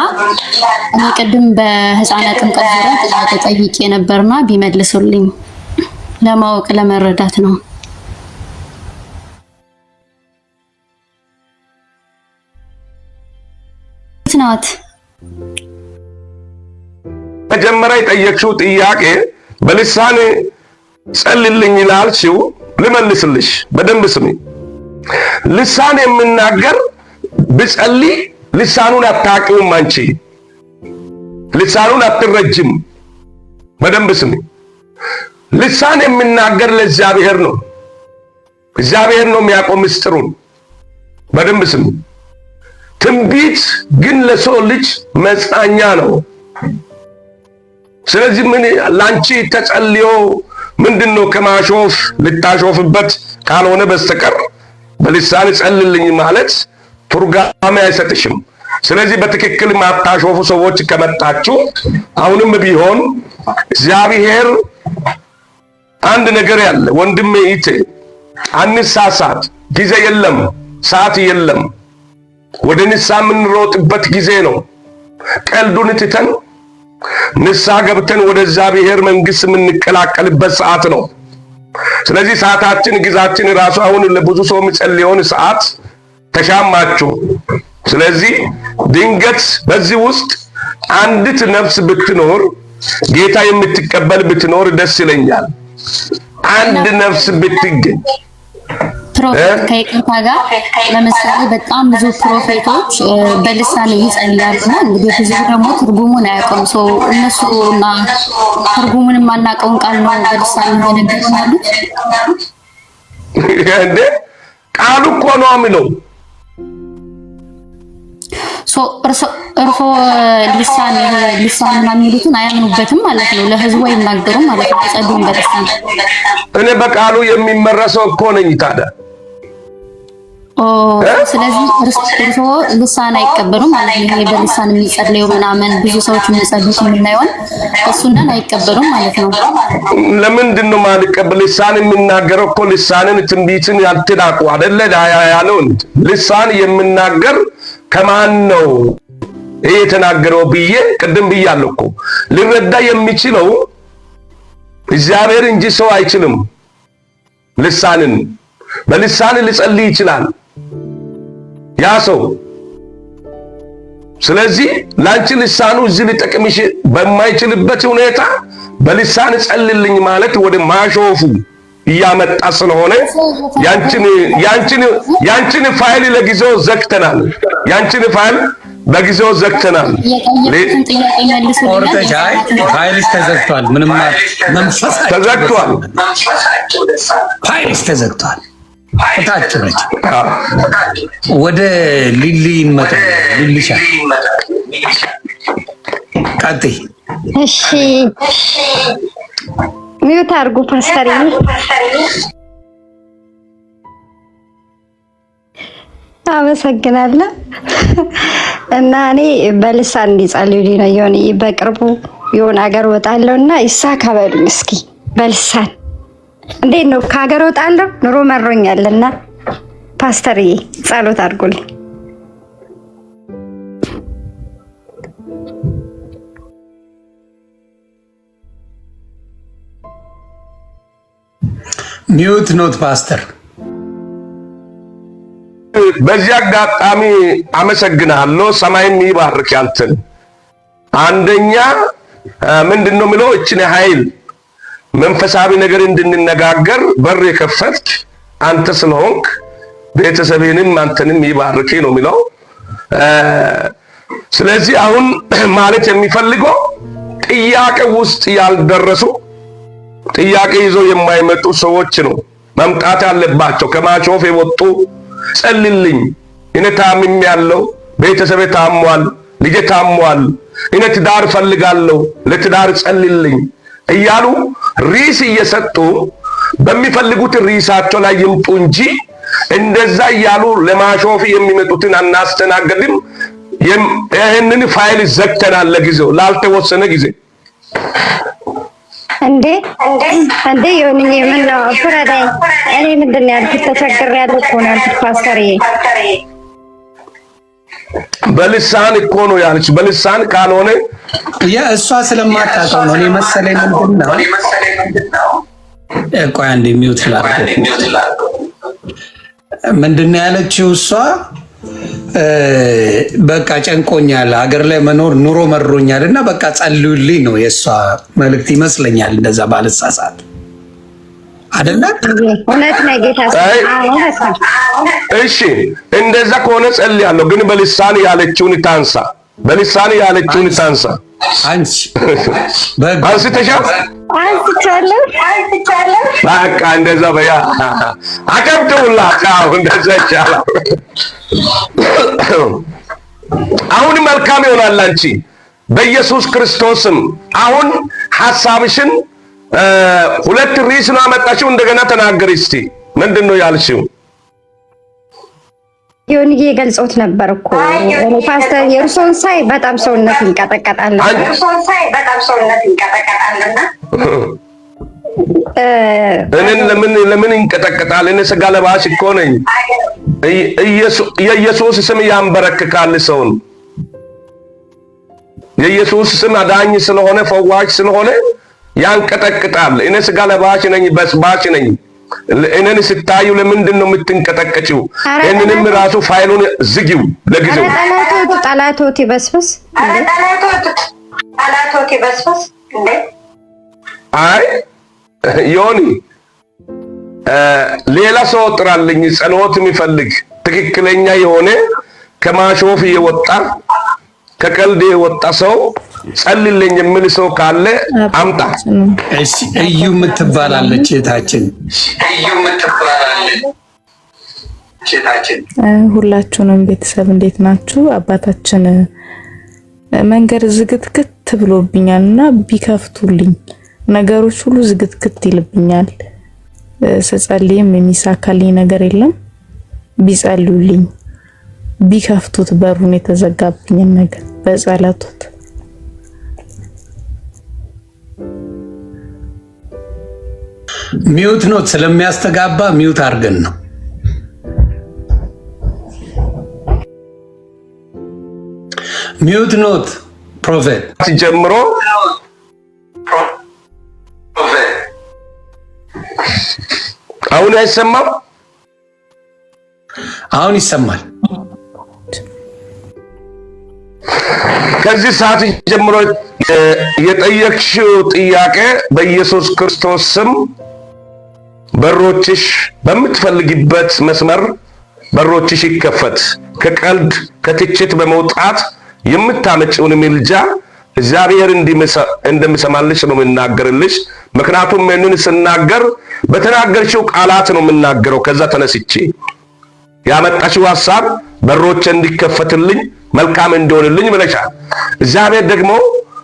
Speaker 3: እኔ ቅድም በህፃናት ጥምቀት ዙሪያ ጥያቄ ጠይቄ ነበርና ቢመልሱልኝ ለማወቅ ለመረዳት ነው። ናት።
Speaker 1: መጀመሪያ የጠየቅሽው ጥያቄ በልሳን ጸልልኝ ላልሽው ልመልስልሽ፣ በደንብ ስሚ። ልሳን የምናገር ብጸልይ ልሳኑን አታውቂውም አንቺ፣ ልሳኑን አትረጅም። በደንብ ስሚ። ልሳን የምናገር ለእግዚአብሔር ነው፣ እግዚአብሔር ነው የሚያውቀው ምስጢሩን። በደንብ ስሚ። ትንቢት ግን ለሰው ልጅ መጽናኛ ነው። ስለዚህ ምን ላንቺ ተጸልዮ ምንድነው ከማሾፍ ልታሾፍበት ካልሆነ በስተቀር በልሳን ጸልልኝ ማለት ቱርጋሜ አይሰጥሽም። ስለዚህ በትክክል ማታሾፉ ሰዎች ከመጣችሁ አሁንም ቢሆን እግዚአብሔር አንድ ነገር ያለ ወንድሜ ይቴ አንሳሳት። ጊዜ የለም፣ ሰዓት የለም። ወደ ንስሐ የምንሮጥበት ጊዜ ነው። ቀልዱን ትተን ንስሐ ገብተን ወደ እግዚአብሔር መንግሥት የምንቀላቀልበት ሰዓት ነው። ስለዚህ ሰዓታችን ጊዜያችን ራሱ አሁን ለብዙ ሰው የሚጸልየውን ሰዓት ተሻማችሁ። ስለዚህ ድንገት በዚህ ውስጥ አንዲት ነፍስ ብትኖር ጌታ የምትቀበል ብትኖር ደስ ይለኛል። አንድ ነፍስ ብትገኝ
Speaker 3: ፕሮፌት ከይቅርታ ጋር ለምሳሌ በጣም ብዙ ፕሮፌቶች በልሳን ይጸልያሉና እንግዲህ ብዙ ደግሞ ትርጉሙን አያውቁም። ሰው እነሱና ትርጉሙን የማናውቀውን ቃል ነው በልሳን እየነገሩ ያሉት።
Speaker 1: እንዴ ቃሉ እኮ ነው የሚለው።
Speaker 3: እርሶ ልሳን ምናምን የሚሉትን አያምኑበትም ማለት ነው። ለህዝቡ አይናገሩም ማለት ነው። ጸልዩን በልሳን።
Speaker 1: እኔ በቃሉ የሚመረሰው እኮ ነኝ ታዲያ።
Speaker 3: ስለዚህ እርሶ ልሳን አይቀበሉም ማለት ነው። ይሄ በልሳን የሚጸልየው ምናምን ብዙ ሰዎች የሚጸልዩት የምናየውን እሱን አይቀበሉም ማለት ነው።
Speaker 1: ለምንድን ነው ማልቀበል? ልሳን የሚናገረው እኮ ልሳንን ትንቢትን ያልተዳቁ አይደለ ያለው። ልሳን የምናገር ከማን ነው ይሄ የተናገረው ብዬ ቅድም ብያለሁ እኮ። ሊረዳ የሚችለው እግዚአብሔር እንጂ ሰው አይችልም። ልሳንን በልሳን ሊጸልይ ይችላል ያ ሰው። ስለዚህ ላንቺ ልሳኑ እዚህ ሊጠቅምሽ በማይችልበት ሁኔታ በልሳን ጸልልኝ ማለት ወደ ማሾፉ እያመጣ ስለሆነ ያንቺን ፋይል ለጊዜው ዘግተናል። ያንቺን ፋይል በጊዜው ዘግተናል።
Speaker 2: ፋይልሽ ተዘግቷል። ምንም መንፈስ
Speaker 1: ተዘግቷል።
Speaker 2: ፋይልሽ ተዘግቷል። ታችሁ ነች። ወደ ሊሊ እንመጣ። ሊሊሻ ቀጥይ።
Speaker 7: እሺ ሚውት አድርጉ ፓስተር። አመሰግናለሁ። እና እኔ በልሳን እንዲጸልዩልኝ ነው የሆነ በቅርቡ የሆነ ሀገር ወጣለሁ እና ይሳካ በሉኝ እስኪ በልሳን። እንዴት ነው ከሀገር ወጣለሁ ኑሮ መሮኛልና ፓስተርዬ ጸሎት አድርጉልኝ።
Speaker 2: ሚውት ኖት ፓስተር።
Speaker 1: በዚህ አጋጣሚ አመሰግናለሁ። ሰማይም ይባርክ ያንተን። አንደኛ ምንድነው የሚለው እችን ኃይል መንፈሳዊ ነገር እንድንነጋገር በር የከፈትክ አንተ ስለሆንክ ቤተሰቤንም አንተንም ይባርክ ነው የሚለው። ስለዚህ አሁን ማለት የሚፈልገው ጥያቄ ውስጥ ያልደረሱ ጥያቄ ይዞ የማይመጡ ሰዎች ነው መምጣት ያለባቸው። ከማሾፍ የወጡ ጸልልኝ፣ እኔ ታምሜያለሁ፣ ቤተሰቤ ታሟል፣ ልጄ ታሟል፣ እኔ ትዳር ፈልጋለሁ፣ ለትዳር ጸልልኝ እያሉ ሪስ እየሰጡ በሚፈልጉት ሪሳቸው ላይ ይምጡ እንጂ እንደዛ እያሉ ለማሾፍ የሚመጡትን አናስተናገድም። ይህንን ፋይል ዘግተናል ለጊዜው ላልተወሰነ ጊዜ።
Speaker 7: እንዴ ይሁንኝ። ምን ነው ፍረዳኝ። እኔ ምንድን ያልኩት ተቸግሬያለሁ እኮ ነው ያልኩት ፓስተርዬ።
Speaker 1: በልሳን እኮ ነው ያለች። በልሳን ካልሆነ
Speaker 2: እሷ ስለማታውቀው ነው። እኔ መሰለኝ ምንድነው ቆይ አንዴ ሚውት ላድርግ። ምንድነው ያለችው እሷ በቃ ጨንቆኛል፣ ሀገር ላይ መኖር ኑሮ መሮኛል እና በቃ ጸልዩልኝ ነው የእሷ መልእክት ይመስለኛል። እንደዛ ባልሳሳት አይደለ?
Speaker 7: እውነት ነው ጌታ።
Speaker 1: እሺ እንደዛ ከሆነ ጸልያለሁ፣ ግን በልሳን ያለችውን ታንሳ፣ በልሳን ያለችውን ታንሳ።
Speaker 2: አንቺ
Speaker 1: አንስተሻል?
Speaker 7: አንስቻለሁ።
Speaker 1: በቃ እንደዛ በያ አቀብተውላት። እንደዛ ይቻላል። አሁን መልካም ይሆናል። አንቺ በኢየሱስ ክርስቶስም አሁን ሐሳብሽን ሁለት ርዕስ ነው አመጣሽው። እንደገና ተናገሪ እስቲ። ምንድን ነው ያልሽው?
Speaker 7: ዮኒዬ ገልጾት ነበር እኮ ፓስተር የእርሶን ሳይ በጣም ሰውነት ይንቀጠቀጣልና
Speaker 1: እኔን ለምን ይንቀጠቀጣል? እኔ ስጋ ለባሽ እኮ ነኝ። የኢየሱስ ስም ያንበረክካል ሰውን። የኢየሱስ ስም አዳኝ ስለሆነ ፈዋሽ ስለሆነ ያንቀጠቅጣል። እኔ ስጋ ለባሽ ነኝ፣ በስባሽ ነኝ። እኔን ስታዩ ለምንድን ነው የምትንቀጠቀጪው? እኔንም ራሱ ፋይሉን ዝጊው ለጊዜው።
Speaker 7: ጠላቶት ይበስበስ እንዴ!
Speaker 1: አይ ዮኒ ሌላ ሰው ጥራልኝ፣ ጸሎት የሚፈልግ ትክክለኛ የሆነ ከማሾፍ የወጣ ከቀልድ የወጣ ሰው ጸልልኝ የሚል ሰው ካለ አምጣ።
Speaker 2: እሺ እዩ የምትባላለች እህታችን፣
Speaker 8: ሁላችሁንም ቤተሰብ እንዴት ናችሁ? አባታችን መንገድ ዝግትግት ብሎብኛልና ቢከፍቱልኝ ነገሮች ሁሉ ዝግትግት ይልብኛል። ስጸልይም የሚሳካልኝ ነገር የለም። ቢጸልዩልኝ ቢከፍቱት በሩን የተዘጋብኝን ነገር በጸሎት
Speaker 2: ሚውት ኖት ስለሚያስተጋባ ሚውት አድርገን ነው። ሚውት ኖት ፕሮፌት
Speaker 1: ጀምሮ አሁን አይሰማም?
Speaker 2: አሁን ይሰማል።
Speaker 1: ከዚህ ሰዓት ጀምሮ የጠየቅሽው ጥያቄ በኢየሱስ ክርስቶስ ስም በሮችሽ በምትፈልጊበት መስመር በሮችሽ ይከፈት። ከቀልድ ከትችት በመውጣት የምታመጪውን ምልጃ እግዚአብሔር እንደሚሰማልሽ ነው የምናገርልሽ። ምክንያቱም ምንን ስናገር በተናገርሽው ቃላት ነው የምናገረው። ከዛ ተነስቼ ያመጣሽው ሐሳብ በሮች እንዲከፈትልኝ መልካም እንዲሆንልኝ ብለሻል። እግዚአብሔር ደግሞ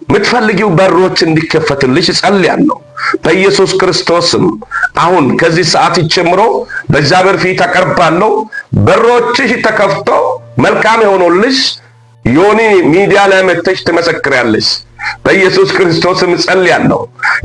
Speaker 1: የምትፈልጊው በሮች እንዲከፈትልሽ ጸልያለሁ በኢየሱስ ክርስቶስም። አሁን ከዚህ ሰዓት ጀምሮ በእግዚአብሔር ፊት አቀርባለሁ። በሮችሽ ተከፍቶ መልካም የሆነልሽ ዮኒ ሚዲያ ላይ መጥተሽ ትመሰክሪያለሽ። በኢየሱስ ክርስቶስም ጸልያለሁ።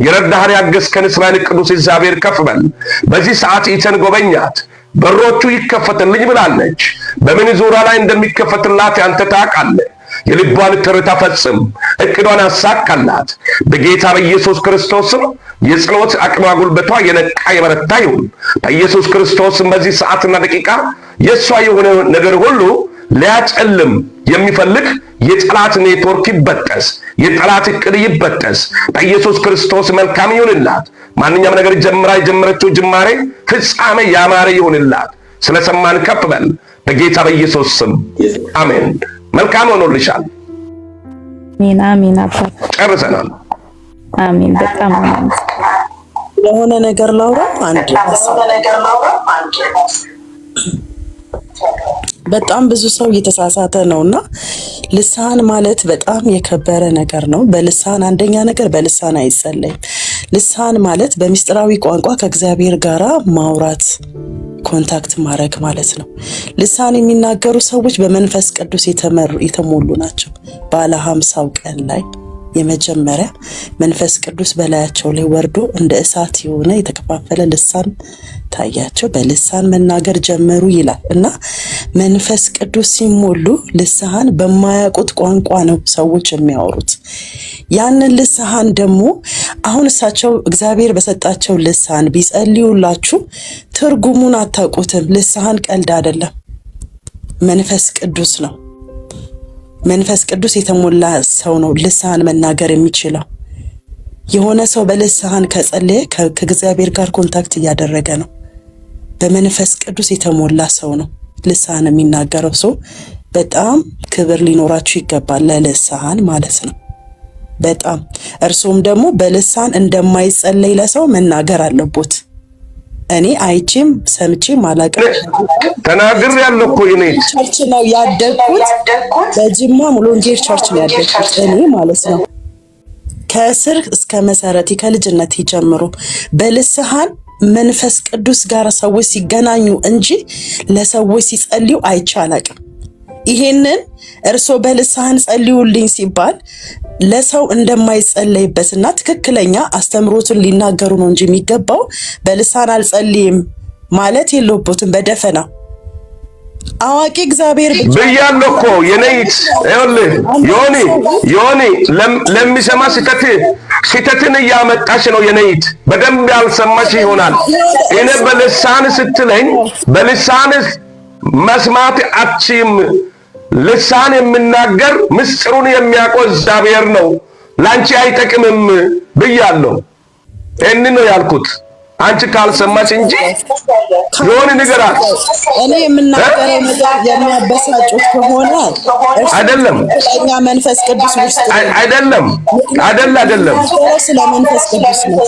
Speaker 1: የረዳህን ያገዝከን እስራኤል ቅዱስ እግዚአብሔር ከፍ በል። በዚህ ሰዓት ኢተን ጎበኛት፣ በሮቹ ይከፈትልኝ ብላለች። በምን ዙሪያ ላይ እንደሚከፈትላት አንተ ታውቃለህ። የልቧን ትርታ ፈጽም፣ እቅዷን አሳካላት በጌታ በኢየሱስ ክርስቶስም። የጸሎት አቅሟ ጉልበቷ የነቃ የበረታ ይሁን በኢየሱስ ክርስቶስም። በዚህ ሰዓትና ደቂቃ የሷ የሆነ ነገር ሁሉ ሊያጨልም የሚፈልግ የጠላት ኔትወርክ ይበጠስ፣ የጠላት እቅድ ይበጠስ በኢየሱስ ክርስቶስ። መልካም ይሁንላት። ማንኛውም ነገር ጀምራ የጀመረችው ጅማሬ ፍጻሜ ያማረ ይሁንላት። ስለሰማን ከፍ በል በጌታ በኢየሱስ ስም አሜን። መልካም ሆኖልሻል።
Speaker 8: አሜን አሜን። አባት
Speaker 1: ጨርሰናል።
Speaker 8: አሜን። በጣም አሜን።
Speaker 5: የሆነ ነገር ላውራ አንድ በጣም ብዙ ሰው እየተሳሳተ ነውና ልሳን ማለት በጣም የከበረ ነገር ነው። በልሳን አንደኛ ነገር በልሳን አይጸለይም። ልሳን ማለት በሚስጥራዊ ቋንቋ ከእግዚአብሔር ጋራ ማውራት ኮንታክት ማድረግ ማለት ነው። ልሳን የሚናገሩ ሰዎች በመንፈስ ቅዱስ የተሞሉ ናቸው። ባለ 50 ቀን ላይ የመጀመሪያ መንፈስ ቅዱስ በላያቸው ላይ ወርዶ እንደ እሳት የሆነ የተከፋፈለ ልሳን ታያቸው፣ በልሳን መናገር ጀመሩ ይላል እና መንፈስ ቅዱስ ሲሞሉ ልሳን በማያውቁት ቋንቋ ነው ሰዎች የሚያወሩት። ያንን ልሳን ደግሞ አሁን እሳቸው እግዚአብሔር በሰጣቸው ልሳን ቢጸልዩላችሁ ትርጉሙን አታውቁትም። ልሳን ቀልድ አይደለም። መንፈስ ቅዱስ ነው። መንፈስ ቅዱስ የተሞላ ሰው ነው ልሳን መናገር የሚችለው። የሆነ ሰው በልሳን ከጸለየ ከእግዚአብሔር ጋር ኮንታክት እያደረገ ነው። በመንፈስ ቅዱስ የተሞላ ሰው ነው ልሳን የሚናገረው ሰው። በጣም ክብር ሊኖራችሁ ይገባል ለልሳን ማለት ነው። በጣም እርሱም ደግሞ በልሳን እንደማይጸለይ ለሰው መናገር አለቦት። እኔ አይቼም ሰምቼም አላውቅም።
Speaker 1: ተናግር ያለው እኮ እኔ
Speaker 5: ቸርች ነው ያደግኩት፣ በጅማ ሙሉ ወንጌል ቸርች ነው ያደግኩት እኔ ማለት ነው። ከስር እስከ መሰረቴ ከልጅነቴ ጀምሮ በልሳን መንፈስ ቅዱስ ጋር ሰዎች ሲገናኙ እንጂ ለሰዎች ሲጸልዩ አይቼ አላውቅም። ይሄንን እርሶ በልሳን ጸልዩልኝ ሲባል ለሰው እንደማይጸለይበትና ትክክለኛ አስተምሮትን ሊናገሩ ነው እንጂ የሚገባው በልሳን አልጸልይም ማለት የለበትም። በደፈና አዋቂ እግዚአብሔር ብቻ
Speaker 1: ብያለሁ እኮ የነይት ይኸውልህ ዮኒ ለሚሰማ ስህተትን እያመጣች ነው። የነይት በደንብ ያልሰማሽ ይሆናል። እኔ በልሳን ስትለኝ በልሳን መስማት አትችይም። ልሳን የሚናገር ምስጢሩን የሚያውቀው እግዚአብሔር ነው፣ ላንቺ አይጠቅምም ብያለሁ። እኔ ነው ያልኩት፣ አንቺ ካልሰማሽ እንጂ የሆነ ንገራት።
Speaker 5: እኔ የምናገረው ነገር የሚያበሳጩት ከሆነ
Speaker 1: አይደለም
Speaker 5: እኛ መንፈስ ቅዱስ ውስጥ
Speaker 1: አይደለም
Speaker 5: ስለ መንፈስ ቅዱስ ነው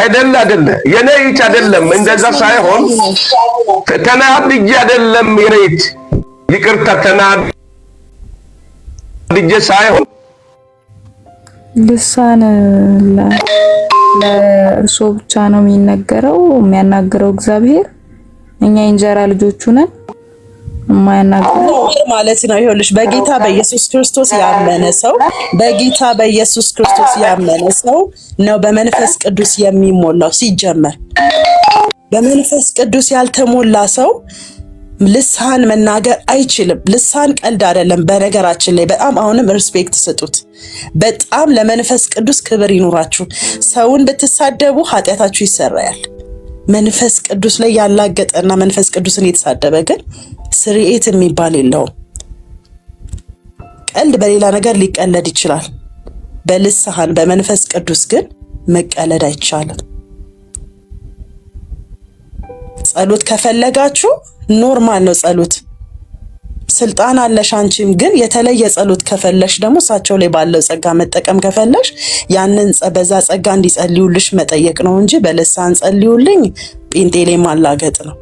Speaker 1: አይደለም የነይት አይደለም። እንደዛ ሳይሆን ተናድጄ አይደለም የነይት ይቅርታ ተናድጄ ሳይሆን
Speaker 8: ልሳን ለእርሶ ብቻ ነው የሚነገረው የሚያናግረው እግዚአብሔር። እኛ የእንጀራ ልጆቹ ነን የማያናግረው
Speaker 5: ማለት ነው። ይኸውልሽ በጌታ በኢየሱስ ክርስቶስ ያመነ ሰው ነው በመንፈስ ቅዱስ የሚሞላው። ሲጀመር በመንፈስ ቅዱስ ያልተሞላ ሰው ልሳን መናገር አይችልም። ልሳን ቀልድ አይደለም። በነገራችን ላይ በጣም አሁንም ሪስፔክት ስጡት። በጣም ለመንፈስ ቅዱስ ክብር ይኑራችሁ። ሰውን ብትሳደቡ ኃጢአታችሁ ይሰራያል። መንፈስ ቅዱስ ላይ ያላገጠና መንፈስ ቅዱስን የተሳደበ ግን ስርየት የሚባል የለውም። ቀልድ በሌላ ነገር ሊቀለድ ይችላል። በልሳን በመንፈስ ቅዱስ ግን መቀለድ አይቻልም። ጸሎት ከፈለጋችሁ ኖርማል ነው ጸሎት። ስልጣን አለሽ አንቺም፣ ግን የተለየ ጸሎት ከፈለሽ ደግሞ እሳቸው ላይ ባለው ጸጋ መጠቀም ከፈለሽ ያንን በዛ ጸጋ እንዲጸልዩልሽ መጠየቅ ነው እንጂ በልሳን ጸልዩልኝ ጴንጤ ላይ ማላገጥ ነው።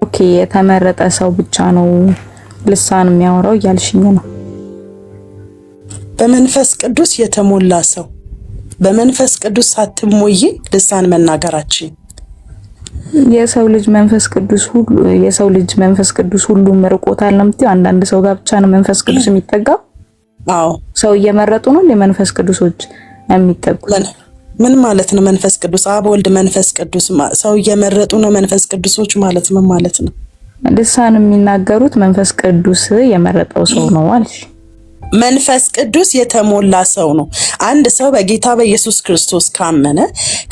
Speaker 8: ኦኬ፣ የተመረጠ ሰው ብቻ ነው ልሳን የሚያወራው እያልሽኝ ነው?
Speaker 5: በመንፈስ ቅዱስ የተሞላ ሰው በመንፈስ ቅዱስ ሳትሞይ ልሳን መናገራችን
Speaker 8: የሰው ልጅ መንፈስ ቅዱስ ሁሉ መርቆታል ነው የምትይው? አንዳንድ ሰው ጋር ብቻ ነው መንፈስ ቅዱስ የሚጠጋው?
Speaker 5: አዎ።
Speaker 8: ሰው እየመረጡ ነው ለመንፈስ ቅዱሶች የሚጠጉት?
Speaker 5: ምን ማለት ነው? መንፈስ ቅዱስ አብ፣ ወልድ፣ መንፈስ ቅዱስ ሰው እየመረጡ ነው መንፈስ ቅዱሶች ማለት ምን ማለት ነው?
Speaker 8: ልሳን የሚናገሩት መንፈስ ቅዱስ የመረጠው ሰው ነው አልሽ?
Speaker 5: መንፈስ ቅዱስ የተሞላ ሰው ነው። አንድ ሰው በጌታ በኢየሱስ ክርስቶስ ካመነ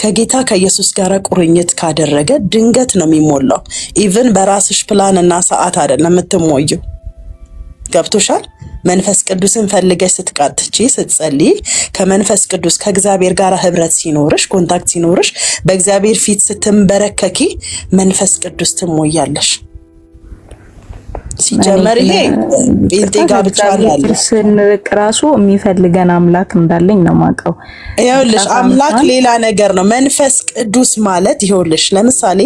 Speaker 5: ከጌታ ከኢየሱስ ጋር ቁርኝት ካደረገ ድንገት ነው የሚሞላው። ኢቭን በራስሽ ፕላን እና ሰዓት አይደለም የምትሞየው። ገብቶሻል? መንፈስ ቅዱስን ፈልገሽ ስትቃትቺ ስትጸልይ ከመንፈስ ቅዱስ ከእግዚአብሔር ጋር ህብረት ሲኖርሽ ኮንታክት ሲኖርሽ በእግዚአብሔር ፊት ስትንበረከኪ መንፈስ ቅዱስ ትሞያለሽ። ሲጀመር ይሄ ጴንጤ ጋር ብቻ ያለ
Speaker 8: ስንርቅ ራሱ የሚፈልገን አምላክ እንዳለኝ ነው ማቀው።
Speaker 5: ይኸውልሽ አምላክ ሌላ ነገር ነው። መንፈስ ቅዱስ ማለት ይኸውልሽ ለምሳሌ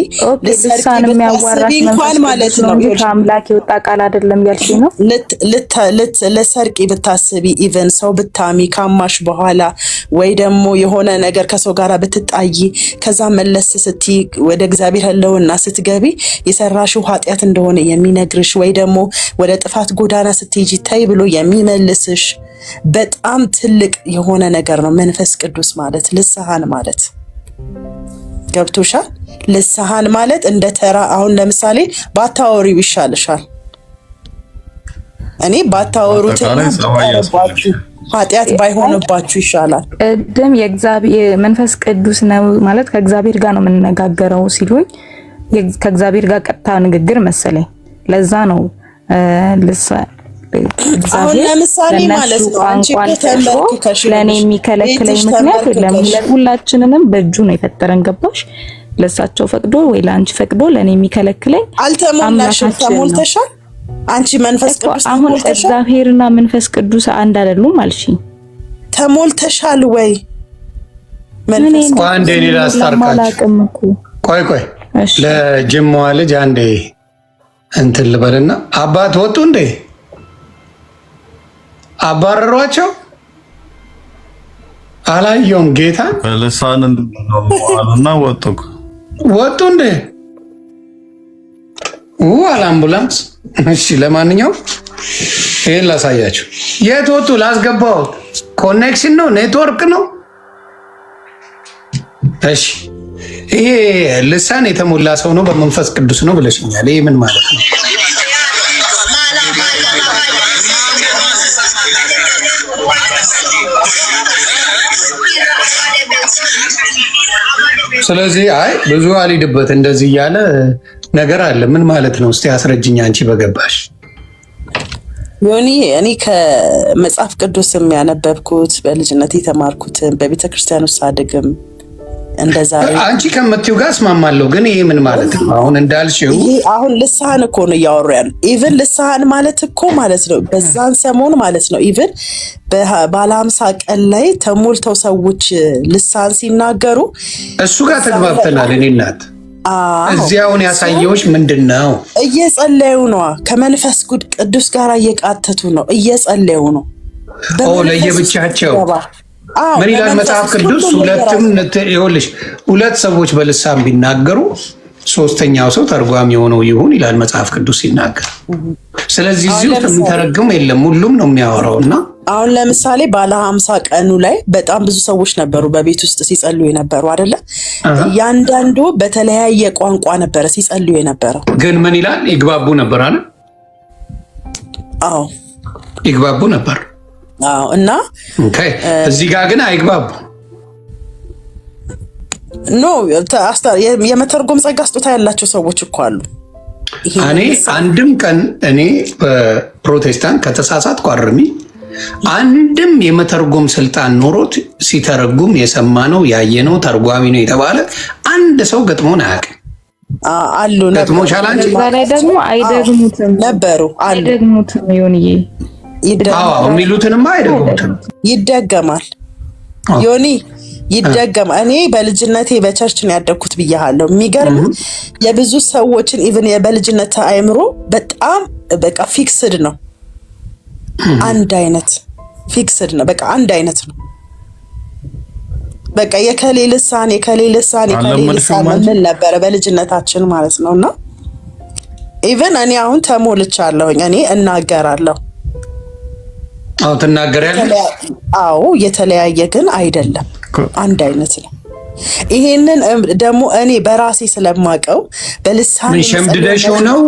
Speaker 8: ልሳን የሚያዋራሽ እንኳን ማለት ነው አምላክ የወጣ ቃል አይደለም ያልሽ ነው።
Speaker 5: ለሰርቂ ብታስቢ ኢቨን ሰው ብታሚ ካማሽ በኋላ ወይ ደግሞ የሆነ ነገር ከሰው ጋር ብትጣይ ከዛ መለስ ስትይ ወደ እግዚአብሔር ህልውና ስትገቢ የሰራሽው ኃጢአት እንደሆነ የሚነግርሽ ወይ ደግሞ ወደ ጥፋት ጎዳና ስትሄጂ ታይ ብሎ የሚመልስሽ በጣም ትልቅ የሆነ ነገር ነው መንፈስ ቅዱስ ማለት። ልሳን ማለት ገብቶሻል? ልሳን ማለት እንደ ተራ አሁን ለምሳሌ ባታወሪው ይሻልሻል። እኔ ባታወሩትና ኃጢአት ባይሆንባችሁ ይሻላል።
Speaker 8: ቅድም የእግዚአብሔር መንፈስ ቅዱስ ነው ማለት ከእግዚአብሔር ጋር ነው የምንነጋገረው ሲሉኝ ከእግዚአብሔር ጋር ቀጥታ ንግግር መሰለኝ። ለዛ ነው
Speaker 5: አሁን ለምሳሌ ማለት ነው አንቺ ከተመልከሽ
Speaker 8: ለኔ የሚከለክለኝ ምክንያት ሁላችንንም በእጁ ነው የፈጠረን። ገባሽ? ለሳቸው ፈቅዶ ወይ ለአንቺ ፈቅዶ ለኔ የሚከለክለኝ
Speaker 5: አልተሞላሽም። ተሞልተሻል አንቺ መንፈስ ቅዱስ
Speaker 8: አሁን እግዚአብሔርና መንፈስ ቅዱስ አንድ አይደሉም አልሽኝ። ተሞልተሻል
Speaker 5: ወይ?
Speaker 2: መንፈስ አንዴ ሌላ አስታርቃችሁ ቆይ ለጅማዋ ልጅ አንዴ እንትን ልበልና አባት ወጡ እንዴ? አባረሯቸው? አላየውም ጌታ
Speaker 6: በልሳን እንደሆነና ወጡ እንዴ? አምቡላንስ። እሺ ለማንኛውም ይሄን ላሳያችሁ። የት ወጡ? ላስገባው ኮኔክሽን ነው ኔትወርክ ነው። እሺ ይሄ ልሳን የተሞላ ሰው ነው በመንፈስ ቅዱስ ነው ብለሽኛል። ይሄ ምን ማለት ነው? ስለዚህ አይ ብዙ አልሄድበት እንደዚህ እያለ ነገር አለ። ምን ማለት ነው? እስቲ አስረጅኝ አንቺ በገባሽ።
Speaker 5: ዮኒ እኔ ከመጽሐፍ ቅዱስ የሚያነበብኩት በልጅነት የተማርኩትን በቤተ ክርስቲያን ውስጥ አድግም እንደዛ
Speaker 2: አንቺ ከምትዩ ጋር እስማማለሁ። ግን ይሄ ምን ማለት ነው? አሁን እንዳልሽው
Speaker 5: ይሄ አሁን ልሳን እኮ ነው እያወሩ ያለው። ኢቭን ልሳን ማለት እኮ ማለት ነው በዛን ሰሞን ማለት ነው ኢቭን ባለ 50 ቀን ላይ ተሞልተው ሰዎች ልሳን ሲናገሩ
Speaker 2: እሱ ጋር ተግባብተናል። እኔ እናት እዚያውን ያሳየውሽ ምንድነው?
Speaker 5: እየጸለዩ ነው ከመንፈስ ቅዱስ ጋር እየቃተቱ ነው፣ እየጸለዩ ነው
Speaker 2: ለየብቻቸው። ምን ይላል መጽሐፍ ቅዱስ? ሁለት ሰዎች በልሳን ቢናገሩ ሶስተኛው ሰው ተርጓሚ የሆነው ይሁን ይላል መጽሐፍ ቅዱስ ሲናገር። ስለዚህ እዚህ ውስጥ የሚተረጉም የለም፣ ሁሉም ነው የሚያወራውና
Speaker 5: አሁን ለምሳሌ ባለ 50 ቀኑ ላይ በጣም ብዙ ሰዎች ነበሩ በቤት ውስጥ ሲጸልዩ የነበሩ አይደለ? ያንዳንዱ በተለያየ ቋንቋ ነበረ ሲጸልዩ የነበረው።
Speaker 2: ግን ምን ይላል? ይግባቡ ነበር አለ።
Speaker 5: አዎ
Speaker 2: ይግባቡ ነበር።
Speaker 5: አዎ እና
Speaker 2: እዚህ ጋር ግን አይግባቡ።
Speaker 5: የመተርጎም ጸጋ ስጦታ ያላቸው ሰዎች እኮ አሉ።
Speaker 2: እኔ አንድም ቀን እኔ በፕሮቴስታንት ከተሳሳትኩ አርሚ፣ አንድም የመተርጎም ስልጣን ኖሮት ሲተረጉም የሰማነው ያየነው ተርጓሚ ነው የተባለ አንድ ሰው ገጥሞን አያውቅም።
Speaker 5: አሉ
Speaker 2: ገጥሞ ቻላንጅ
Speaker 8: ላይ ደግሞ አይደግሙትም
Speaker 5: ነበሩ
Speaker 8: አይደግሙትም ዮኒ
Speaker 2: የሚሉትንማ አይደግሙትም።
Speaker 5: ይደገማል ዮኒ ይደገማል። እኔ በልጅነቴ በቸርች ነው ያደግኩት ብያለሁ። የሚገርም የብዙ ሰዎችን ኢቭን በልጅነት አእምሮ በጣም በቃ ፊክስድ ነው። አንድ አይነት ፊክስድ ነው። በቃ አንድ አይነት ነው። በቃ የከሌ ልሳን ምን ነበረ በልጅነታችን ማለት ነውና ኢቭን እኔ አሁን ተሞልቻለሁኝ። እኔ እናገራለሁ።
Speaker 2: አዎ ትናገሪያለሽ።
Speaker 5: አዎ የተለያየ ግን አይደለም፣ አንድ አይነት ነው። ይሄንን ደግሞ እኔ በራሴ ስለማቀው በልሳን
Speaker 2: ምን ሸምድደሽው ነው?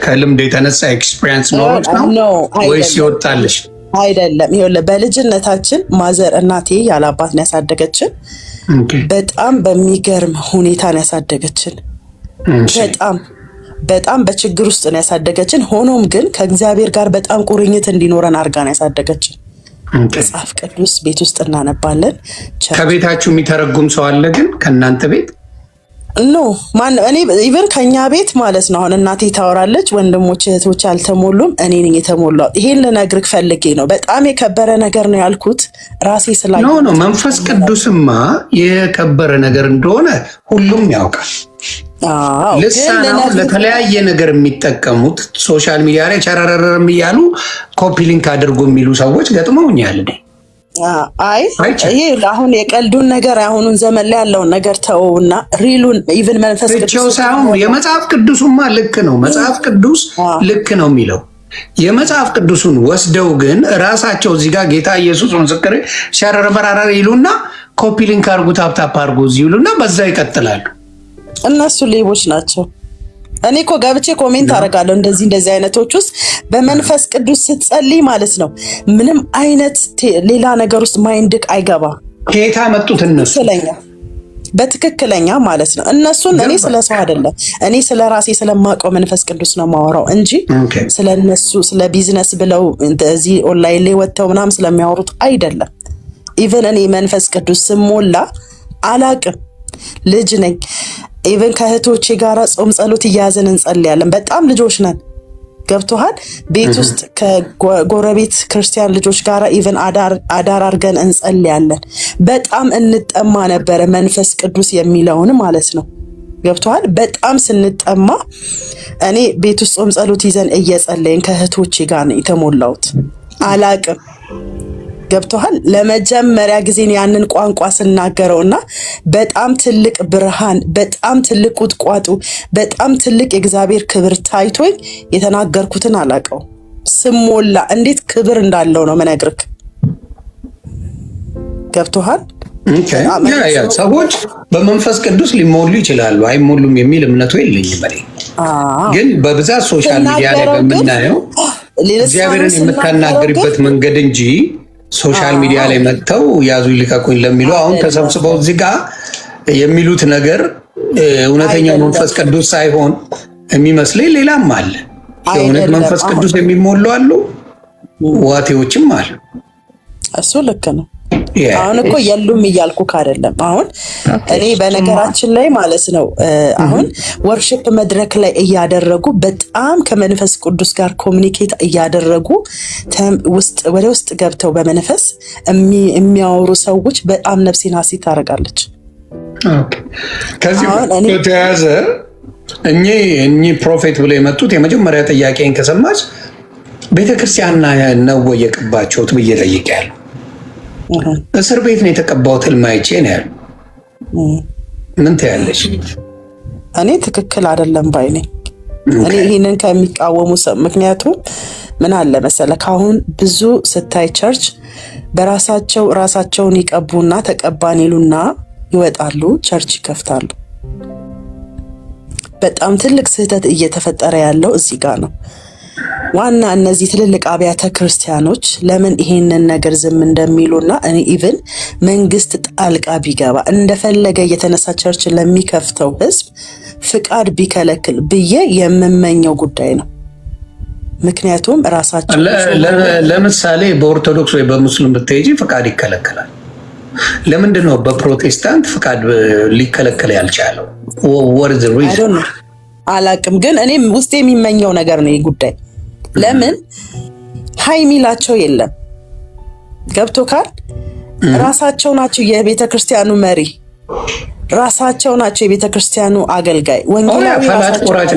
Speaker 2: ከልምድ የተነሳ ኤክስፒሪየንስ ኖሮት ነው ወይስ ይወጣልሽ?
Speaker 5: አይደለም። ይኸውልህ በልጅነታችን ማዘር እናቴ ያለ አባት ነው ያሳደገችን። በጣም በሚገርም ሁኔታ ነው ያሳደገችን። በጣም በችግር ውስጥ ነው ያሳደገችን። ሆኖም ግን ከእግዚአብሔር ጋር በጣም ቁርኝት እንዲኖረን አድርጋ ነው ያሳደገችን። መጽሐፍ ቅዱስ ቤት ውስጥ እናነባለን።
Speaker 2: ከቤታችሁ የሚተረጉም ሰው አለ ግን ከእናንተ ቤት?
Speaker 5: ማን? እኔ ኢቭን ከኛ ቤት ማለት ነው። አሁን እናቴ ታወራለች፣ ወንድሞች እህቶች አልተሞሉም፣ እኔ ነኝ የተሞላው። ይሄን ልነግርህ ፈልጌ ነው። በጣም የከበረ ነገር ነው ያልኩት ራሴ ስላየሁ
Speaker 2: ነው። መንፈስ ቅዱስማ የከበረ ነገር እንደሆነ ሁሉም ያውቃል። ልሳናው ለተለያየ ነገር የሚጠቀሙት ሶሻል ሚዲያ ላይ ቸረረረም እያሉ ኮፒ ሊንክ አድርጎ የሚሉ ሰዎች ገጥመውኛል።
Speaker 5: ይሄ አሁን የቀልዱን ነገር አሁኑን ዘመን ላይ ያለውን ነገር ተውና ሪሉን ኢቭን መንፈስ
Speaker 2: ቅዱስ ሳይሆን የመጽሐፍ ቅዱሱማ ልክ ነው። መጽሐፍ ቅዱስ ልክ ነው የሚለው የመጽሐፍ ቅዱሱን ወስደው ግን ራሳቸው እዚህ ጋር ጌታ ኢየሱስ ምስክሬ ሸረረበራራ ይሉና ኮፒ ሊንክ አድርጉ ታፕታፕ አድርጉ እዚህ ይሉና በዛ ይቀጥላሉ።
Speaker 5: እነሱ ሌቦች ናቸው። እኔ እኮ ገብቼ ኮሜንት አደርጋለሁ እንደዚህ አይነቶች ውስጥ በመንፈስ ቅዱስ ስትጸልይ ማለት ነው ምንም አይነት ሌላ ነገር ውስጥ ማይንድቅ አይገባ።
Speaker 2: ከየት መጡት እነሱ?
Speaker 5: በትክክለኛ ማለት ነው እነሱን እኔ ስለ ሰው አይደለም እኔ ስለ ራሴ ስለማውቀው መንፈስ ቅዱስ ነው ማወራው እንጂ ስለ እነሱ ስለ ቢዝነስ ብለው እንደዚህ ኦንላይን ላይ ወጥተው ምናምን ስለሚያወሩት አይደለም። ኢቭን እኔ መንፈስ ቅዱስ ስሞላ አላቅም ልጅ ነኝ። ኢቭን ከእህቶቼ ጋራ ጾም ጸሎት እያያዘን እንጸልያለን። በጣም ልጆች ነን ገብቶሃል። ቤት ውስጥ ከጎረቤት ክርስቲያን ልጆች ጋራ ኢቭን አዳር አድርገን እንጸልያለን። በጣም እንጠማ ነበረ መንፈስ ቅዱስ የሚለውን ማለት ነው ገብቶሃል። በጣም ስንጠማ እኔ ቤት ውስጥ ጾም ጸሎት ይዘን እየጸለይን ከእህቶቼ ጋር ነው የተሞላሁት። አላቅም ገብቶሃል። ለመጀመሪያ ጊዜ ያንን ቋንቋ ስናገረውና በጣም ትልቅ ብርሃን፣ በጣም ትልቅ ቁጥቋጦ፣ በጣም ትልቅ የእግዚአብሔር ክብር ታይቶኝ የተናገርኩትን አላቀው ስሞላ እንዴት ክብር እንዳለው ነው መነግርክ። ገብቶሃል።
Speaker 2: ሰዎች በመንፈስ ቅዱስ ሊሞሉ ይችላሉ፣ አይሞሉም የሚል እምነቱ የለኝም። ግን በብዛት ሶሻል ሚዲያ ላይ በምናየው እግዚአብሔርን የምታናገርበት መንገድ እንጂ ሶሻል ሚዲያ ላይ መጥተው ያዙ ይልቀቁኝ ለሚሉ አሁን ተሰብስበው እዚህ ጋር የሚሉት ነገር እውነተኛው መንፈስ ቅዱስ ሳይሆን የሚመስለኝ ሌላም አለ። የእውነት መንፈስ ቅዱስ የሚሞሉ አሉ፣ ዋቴዎችም አሉ።
Speaker 5: እሱ ልክ ነው። አሁን እኮ የሉም እያልኩ አይደለም። አሁን እኔ በነገራችን ላይ ማለት ነው አሁን ወርሺፕ መድረክ ላይ እያደረጉ በጣም ከመንፈስ ቅዱስ ጋር ኮሙኒኬት እያደረጉ ወደ ውስጥ ገብተው በመንፈስ የሚያወሩ ሰዎች በጣም ነፍሴን ሐሴት ታደርጋለች።
Speaker 2: ከዚህ በተያያዘ እኚህ ፕሮፌት ብለው የመጡት የመጀመሪያ ጥያቄን ከሰማች ቤተክርስቲያን ነው ወይ የቀባችሁት ብዬ ጠይቄያለሁ። እስር ቤት ነው የተቀባሁት ህልም አይቼ ነው ያሉ። ምን ትያለሽ?
Speaker 5: እኔ ትክክል አይደለም ባይ ነኝ። እኔ ይሄንን ከሚቃወሙ ምክንያቱም ምን አለ መሰለ ካሁን ብዙ ስታይ ቸርች በራሳቸው ራሳቸውን ይቀቡና ተቀባን ይሉና ይወጣሉ፣ ቸርች ይከፍታሉ። በጣም ትልቅ ስህተት እየተፈጠረ ያለው እዚህ ጋር ነው። ዋና እነዚህ ትልልቅ አብያተ ክርስቲያኖች ለምን ይሄንን ነገር ዝም እንደሚሉና እኔ ኢቭን መንግስት ጣልቃ ቢገባ እንደፈለገ የተነሳ ቸርች ለሚከፍተው ህዝብ ፍቃድ ቢከለክል ብዬ የምመኘው ጉዳይ ነው። ምክንያቱም ራሳቸው
Speaker 2: ለምሳሌ በኦርቶዶክስ ወይ በሙስሊም ብትሄጂ ፍቃድ ይከለከላል። ለምንድን ነው በፕሮቴስታንት ፍቃድ ሊከለከል ያልቻለው? ወርዝ ሪዝን
Speaker 5: አላቅም፣ ግን እኔ ውስጥ የሚመኘው ነገር ነው ይህ ጉዳይ። ለምን ሃይ ሚላቸው የለም ገብቶካል። ራሳቸው ናቸው የቤተ ክርስቲያኑ መሪ፣ ራሳቸው ናቸው የቤተ ክርስቲያኑ አገልጋይ፣ ወንጌላዊ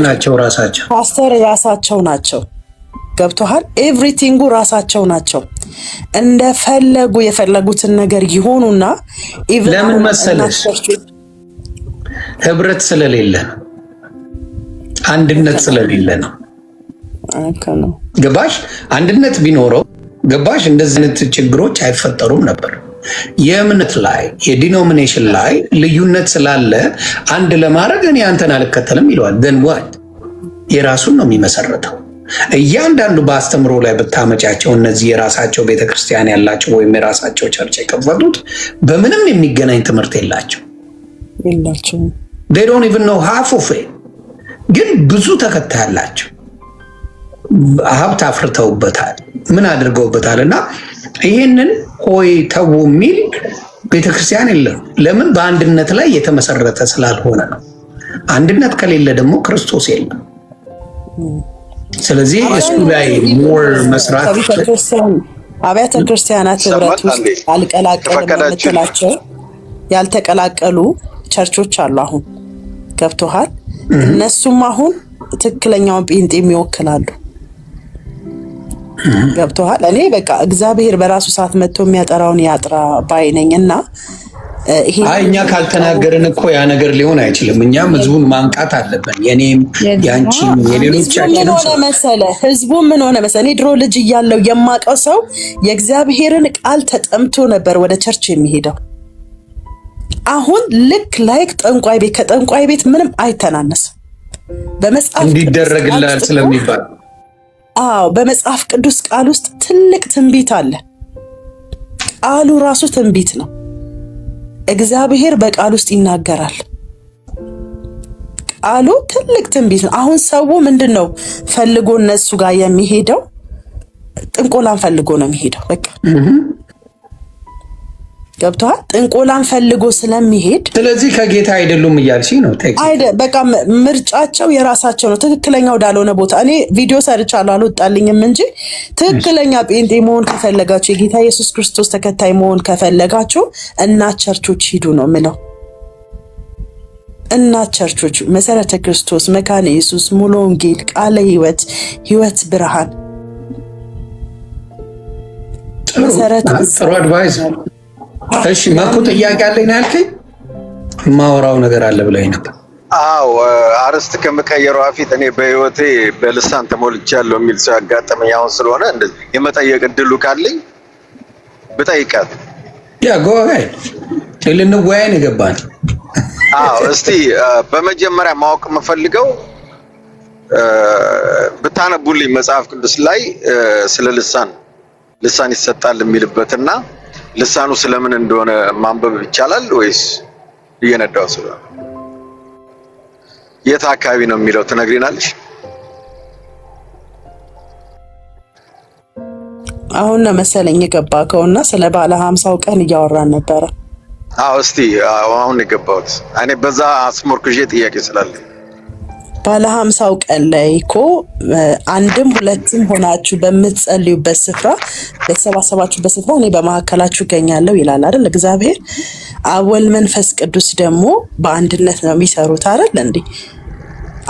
Speaker 2: ናቸው፣ ራሳቸው
Speaker 5: ፓስተር ራሳቸው ናቸው። ገብቶሃል። ኤቭሪቲንጉ ራሳቸው ናቸው። እንደፈለጉ የፈለጉትን ነገር ይሆኑና
Speaker 2: ለምን መሰለሽ ህብረት ስለሌለ ነው፣ አንድነት ስለሌለ ነው። ገባሽ? አንድነት ቢኖረው ገባሽ እንደዚህ አይነት ችግሮች አይፈጠሩም ነበር። የእምነት ላይ የዲኖሚኔሽን ላይ ልዩነት ስላለ አንድ ለማድረግ እኔ አንተን አልከተልም ይለዋል። then what የራሱን ነው የሚመሰረተው። እያንዳንዱ በአስተምሮ ላይ ብታመጫቸው እነዚህ የራሳቸው ቤተክርስቲያን ያላቸው ወይም የራሳቸው ቸርች የከፈቱት በምንም የሚገናኝ ትምህርት የላቸውም። they don't even know half of it። ግን ብዙ ተከታይ አላቸው፣ ሀብት አፍርተውበታል፣ ምን አድርገውበታል። እና ይህንን ሆይ ተው የሚል ቤተክርስቲያን የለም። ለምን? በአንድነት ላይ የተመሰረተ ስላልሆነ ነው። አንድነት ከሌለ ደግሞ ክርስቶስ የለም። ስለዚህ እሱ ላይ ሞር መስራት
Speaker 5: አብያተ ክርስቲያናት ህብረት ውስጥ አልቀላቀልም የምትላቸው ያልተቀላቀሉ ቸርቾች አሉ። አሁን ገብቶሃል። እነሱም አሁን ትክክለኛውን ጴንጤ የሚወክላሉ። ገብቶሃል። እኔ በቃ እግዚአብሔር በራሱ ሰዓት መጥቶ የሚያጠራውን ያጥራ ባይነኝና
Speaker 2: እኛ ካልተናገርን እኮ ያ ነገር ሊሆን አይችልም። እኛም ህዝቡን ማንቃት አለብን። የኔም ያንቺም የሌሎቻችንም
Speaker 5: ህዝቡ ምን ሆነ መሰለህ፣ እኔ ድሮ ልጅ እያለው የማውቀው ሰው የእግዚአብሔርን ቃል ተጠምቶ ነበር ወደ ቸርች የሚሄደው። አሁን ልክ ላይክ ጠንቋይ ቤት ከጠንቋይ ቤት ምንም አይተናነስም። በመጽሐፍ
Speaker 2: እንዲደረግላል ስለሚባል
Speaker 5: በመጽሐፍ ቅዱስ ቃል ውስጥ ትልቅ ትንቢት አለ። ቃሉ ራሱ ትንቢት ነው። እግዚአብሔር በቃል ውስጥ ይናገራል። ቃሉ ትልቅ ትንቢት ነው። አሁን ሰው ምንድነው ፈልጎ እነሱ ጋር የሚሄደው? ጥንቆላን ፈልጎ ነው የሚሄደው። በቃ ገብቷል። ጥንቆላን ፈልጎ ስለሚሄድ
Speaker 2: ስለዚህ ከጌታ አይደሉም እያልሽ ነው።
Speaker 5: በቃ ምርጫቸው የራሳቸው ነው። ትክክለኛ ወዳልሆነ ቦታ እኔ ቪዲዮ ሰርቻለሁ አልወጣልኝም እንጂ ትክክለኛ ጴንጤ መሆን ከፈለጋችሁ የጌታ ኢየሱስ ክርስቶስ ተከታይ መሆን ከፈለጋችሁ እናት ቸርቾች ሂዱ ነው የምለው። እናት ቸርቾች መሰረተ ክርስቶስ፣ መካነ ኢየሱስ፣ ሙሉ ወንጌል፣ ቃለ ሕይወት፣ ሕይወት ብርሃን መሰረተ
Speaker 2: ጥሩ አድቫይስ። እሺ መኩ ጥያቄ አለኝ ነው ያልከኝ? ማወራው ነገር አለ ብለኝ ነበር።
Speaker 9: አዎ አርስት ከመቀየሩ በፊት እኔ በህይወቴ በልሳን ተሞልቻለሁ የሚል ሰው ያጋጠመኝ አሁን ስለሆነ እንደዚህ የመጠየቅ እድሉ ካለኝ ብጠይቃት።
Speaker 2: ያ ጎይ ልንወያይ ነው የገባን።
Speaker 9: አዎ እስቲ በመጀመሪያ ማወቅ የምፈልገው ብታነቡልኝ መጽሐፍ ቅዱስ ላይ ስለ ልሳን ይሰጣል የሚልበትና ልሳኑ ስለምን እንደሆነ ማንበብ ይቻላል ወይስ እየነዳው ስለሆነ የት አካባቢ ነው የሚለው ትነግሪናለሽ?
Speaker 5: አሁን ነው መሰለኝ የገባከውና ስለ ባለ 50 ቀን እያወራን ነበረ።
Speaker 9: አዎ እስቲ አሁን የገባሁት እኔ በዛ አስሞርክዤ ጥያቄ ስላለኝ
Speaker 5: ባለ 50 ቀን ላይ እኮ አንድም ሁለትም ሆናችሁ በምትጸልዩበት ስፍራ በተሰባሰባችሁበት ስፍራ እኔ በመካከላችሁ እገኛለሁ ይላል አይደል እግዚአብሔር። አብ ወልድ መንፈስ ቅዱስ ደግሞ በአንድነት ነው የሚሰሩት አይደል እንዴ?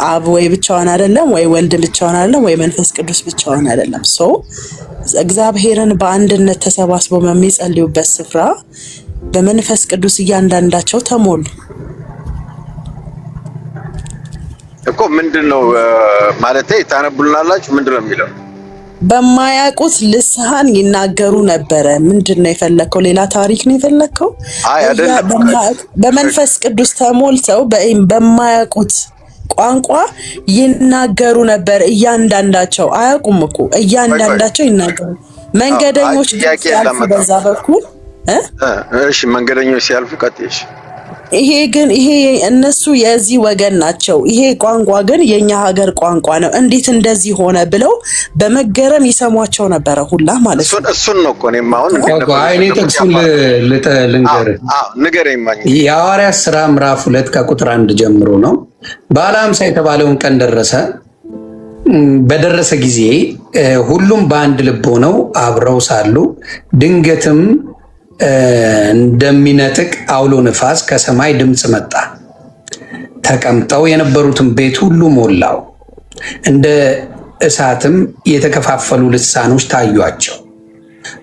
Speaker 5: አብ ወይ ብቻውን አይደለም፣ ወይ ወልድ ብቻውን አይደለም፣ ወይ መንፈስ ቅዱስ ብቻውን አይደለም። እግዚአብሔርን በአንድነት ተሰባስበው በሚጸልዩበት ስፍራ በመንፈስ ቅዱስ እያንዳንዳቸው ተሞሉ
Speaker 9: እኮ። ምንድነው ማለት ታነቡልናላችሁ? ምንድነው የሚለው?
Speaker 5: በማያውቁት ልሳን ይናገሩ ነበረ። ምንድነው የፈለከው? ሌላ ታሪክ ነው የፈለከው?
Speaker 9: አይ አይደለም።
Speaker 5: በመንፈስ ቅዱስ ተሞልተው በማያውቁት ቋንቋ ይናገሩ ነበር። እያንዳንዳቸው አያውቁም እኮ እያንዳንዳቸው ይናገሩ። መንገደኞች ሲያልፉ በዛ በኩል
Speaker 9: እሺ፣ መንገደኞች ሲያልፉ ቀጥይሽ።
Speaker 5: ይሄ እነሱ የዚህ ወገን ናቸው። ይሄ ቋንቋ ግን የኛ ሀገር ቋንቋ ነው። እንዴት እንደዚህ ሆነ ብለው በመገረም ይሰሟቸው ነበረ ሁላ ማለት ነው።
Speaker 9: እሱን ነው እኮ እኔም አሁን
Speaker 2: አይኔ ጥቅሱን ልንገርህ።
Speaker 9: ንገረኝ።
Speaker 2: የሐዋርያት ሥራ ምዕራፍ 2 ከቁጥር 1 ጀምሮ ነው። ባለ 50 የተባለውን ቀን በደረሰ ጊዜ ሁሉም በአንድ ልብ ሆነው አብረው ሳሉ ድንገትም እንደሚነጥቅ አውሎ ነፋስ ከሰማይ ድምፅ መጣ። ተቀምጠው የነበሩትን ቤት ሁሉ ሞላው። እንደ እሳትም የተከፋፈሉ ልሳኖች ታዩአቸው፣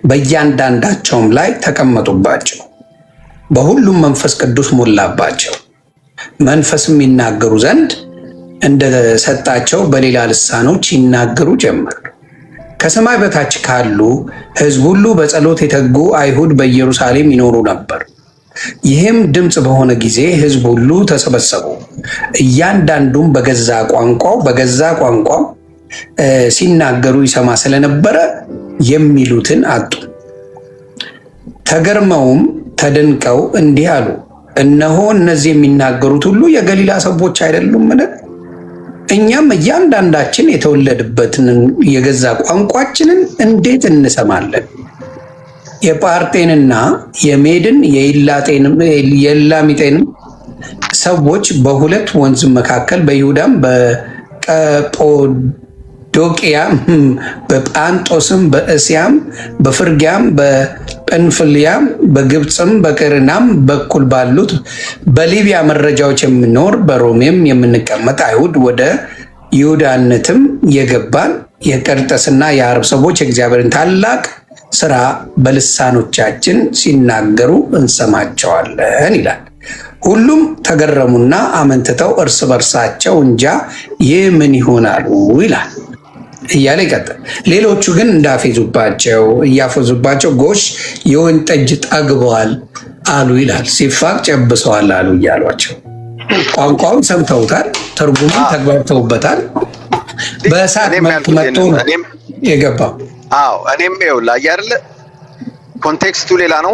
Speaker 2: በእያንዳንዳቸውም ላይ ተቀመጡባቸው። በሁሉም መንፈስ ቅዱስ ሞላባቸው። መንፈስም ይናገሩ ዘንድ እንደሰጣቸው በሌላ ልሳኖች ይናገሩ ጀመር። ከሰማይ በታች ካሉ ሕዝብ ሁሉ በጸሎት የተጉ አይሁድ በኢየሩሳሌም ይኖሩ ነበር። ይህም ድምፅ በሆነ ጊዜ ሕዝብ ሁሉ ተሰበሰቡ። እያንዳንዱም በገዛ ቋንቋው ሲናገሩ ይሰማ ስለነበረ የሚሉትን አጡ። ተገርመውም ተደንቀው እንዲህ አሉ፣ እነሆ እነዚህ የሚናገሩት ሁሉ የገሊላ ሰዎች አይደሉምን? እኛም እያንዳንዳችን የተወለድበትን የገዛ ቋንቋችንን እንዴት እንሰማለን? የጳርጤንና የሜድን የኤላሚጤንም ሰዎች በሁለት ወንዝ መካከል በይሁዳም በቀጶዶቅያም በጳንጦስም በእስያም በፍርግያም በጵንፍልያም በግብፅም በቅርናም በኩል ባሉት በሊቢያ መረጃዎች የምኖር በሮሜም የምንቀመጥ አይሁድ ወደ ይሁዳነትም የገባን የቀርጠስና የአረብ ሰዎች የእግዚአብሔርን ታላቅ ስራ በልሳኖቻችን ሲናገሩ እንሰማቸዋለን ይላል። ሁሉም ተገረሙና አመንትተው እርስ በርሳቸው እንጃ ይህ ምን ይሆናሉ ይላል እያለ ይቀጥል። ሌሎቹ ግን እያፈዙባቸው ጎሽ የወይን ጠጅ ጠግበዋል አሉ ይላል። ሲፋቅ ጨብሰዋል አሉ እያሏቸው ቋንቋውን ሰምተውታል፣ ትርጉሙን ተግባብተውበታል። በእሳት መልክ መጥቶ ነው የገባው።
Speaker 9: አዎ እኔም ይኸውልህ አየህ አይደለ ኮንቴክስቱ ሌላ ነው፣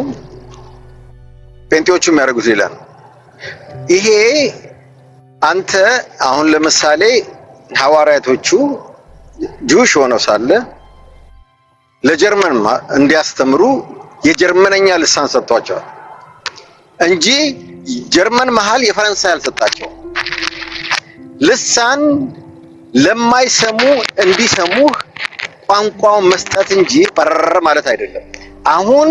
Speaker 9: ጴንጤዎቹ የሚያደርጉት ሌላ ነው። ይሄ አንተ አሁን ለምሳሌ ሐዋርያቶቹ ጁሽ ሆነው ሳለ ለጀርመን እንዲያስተምሩ የጀርመንኛ ልሳን ሰጥቷቸዋል እንጂ ጀርመን መሃል የፈረንሳይ አልሰጣቸው። ልሳን ለማይሰሙ እንዲሰሙህ ቋንቋውን መስጠት እንጂ በረረ ማለት አይደለም። አሁን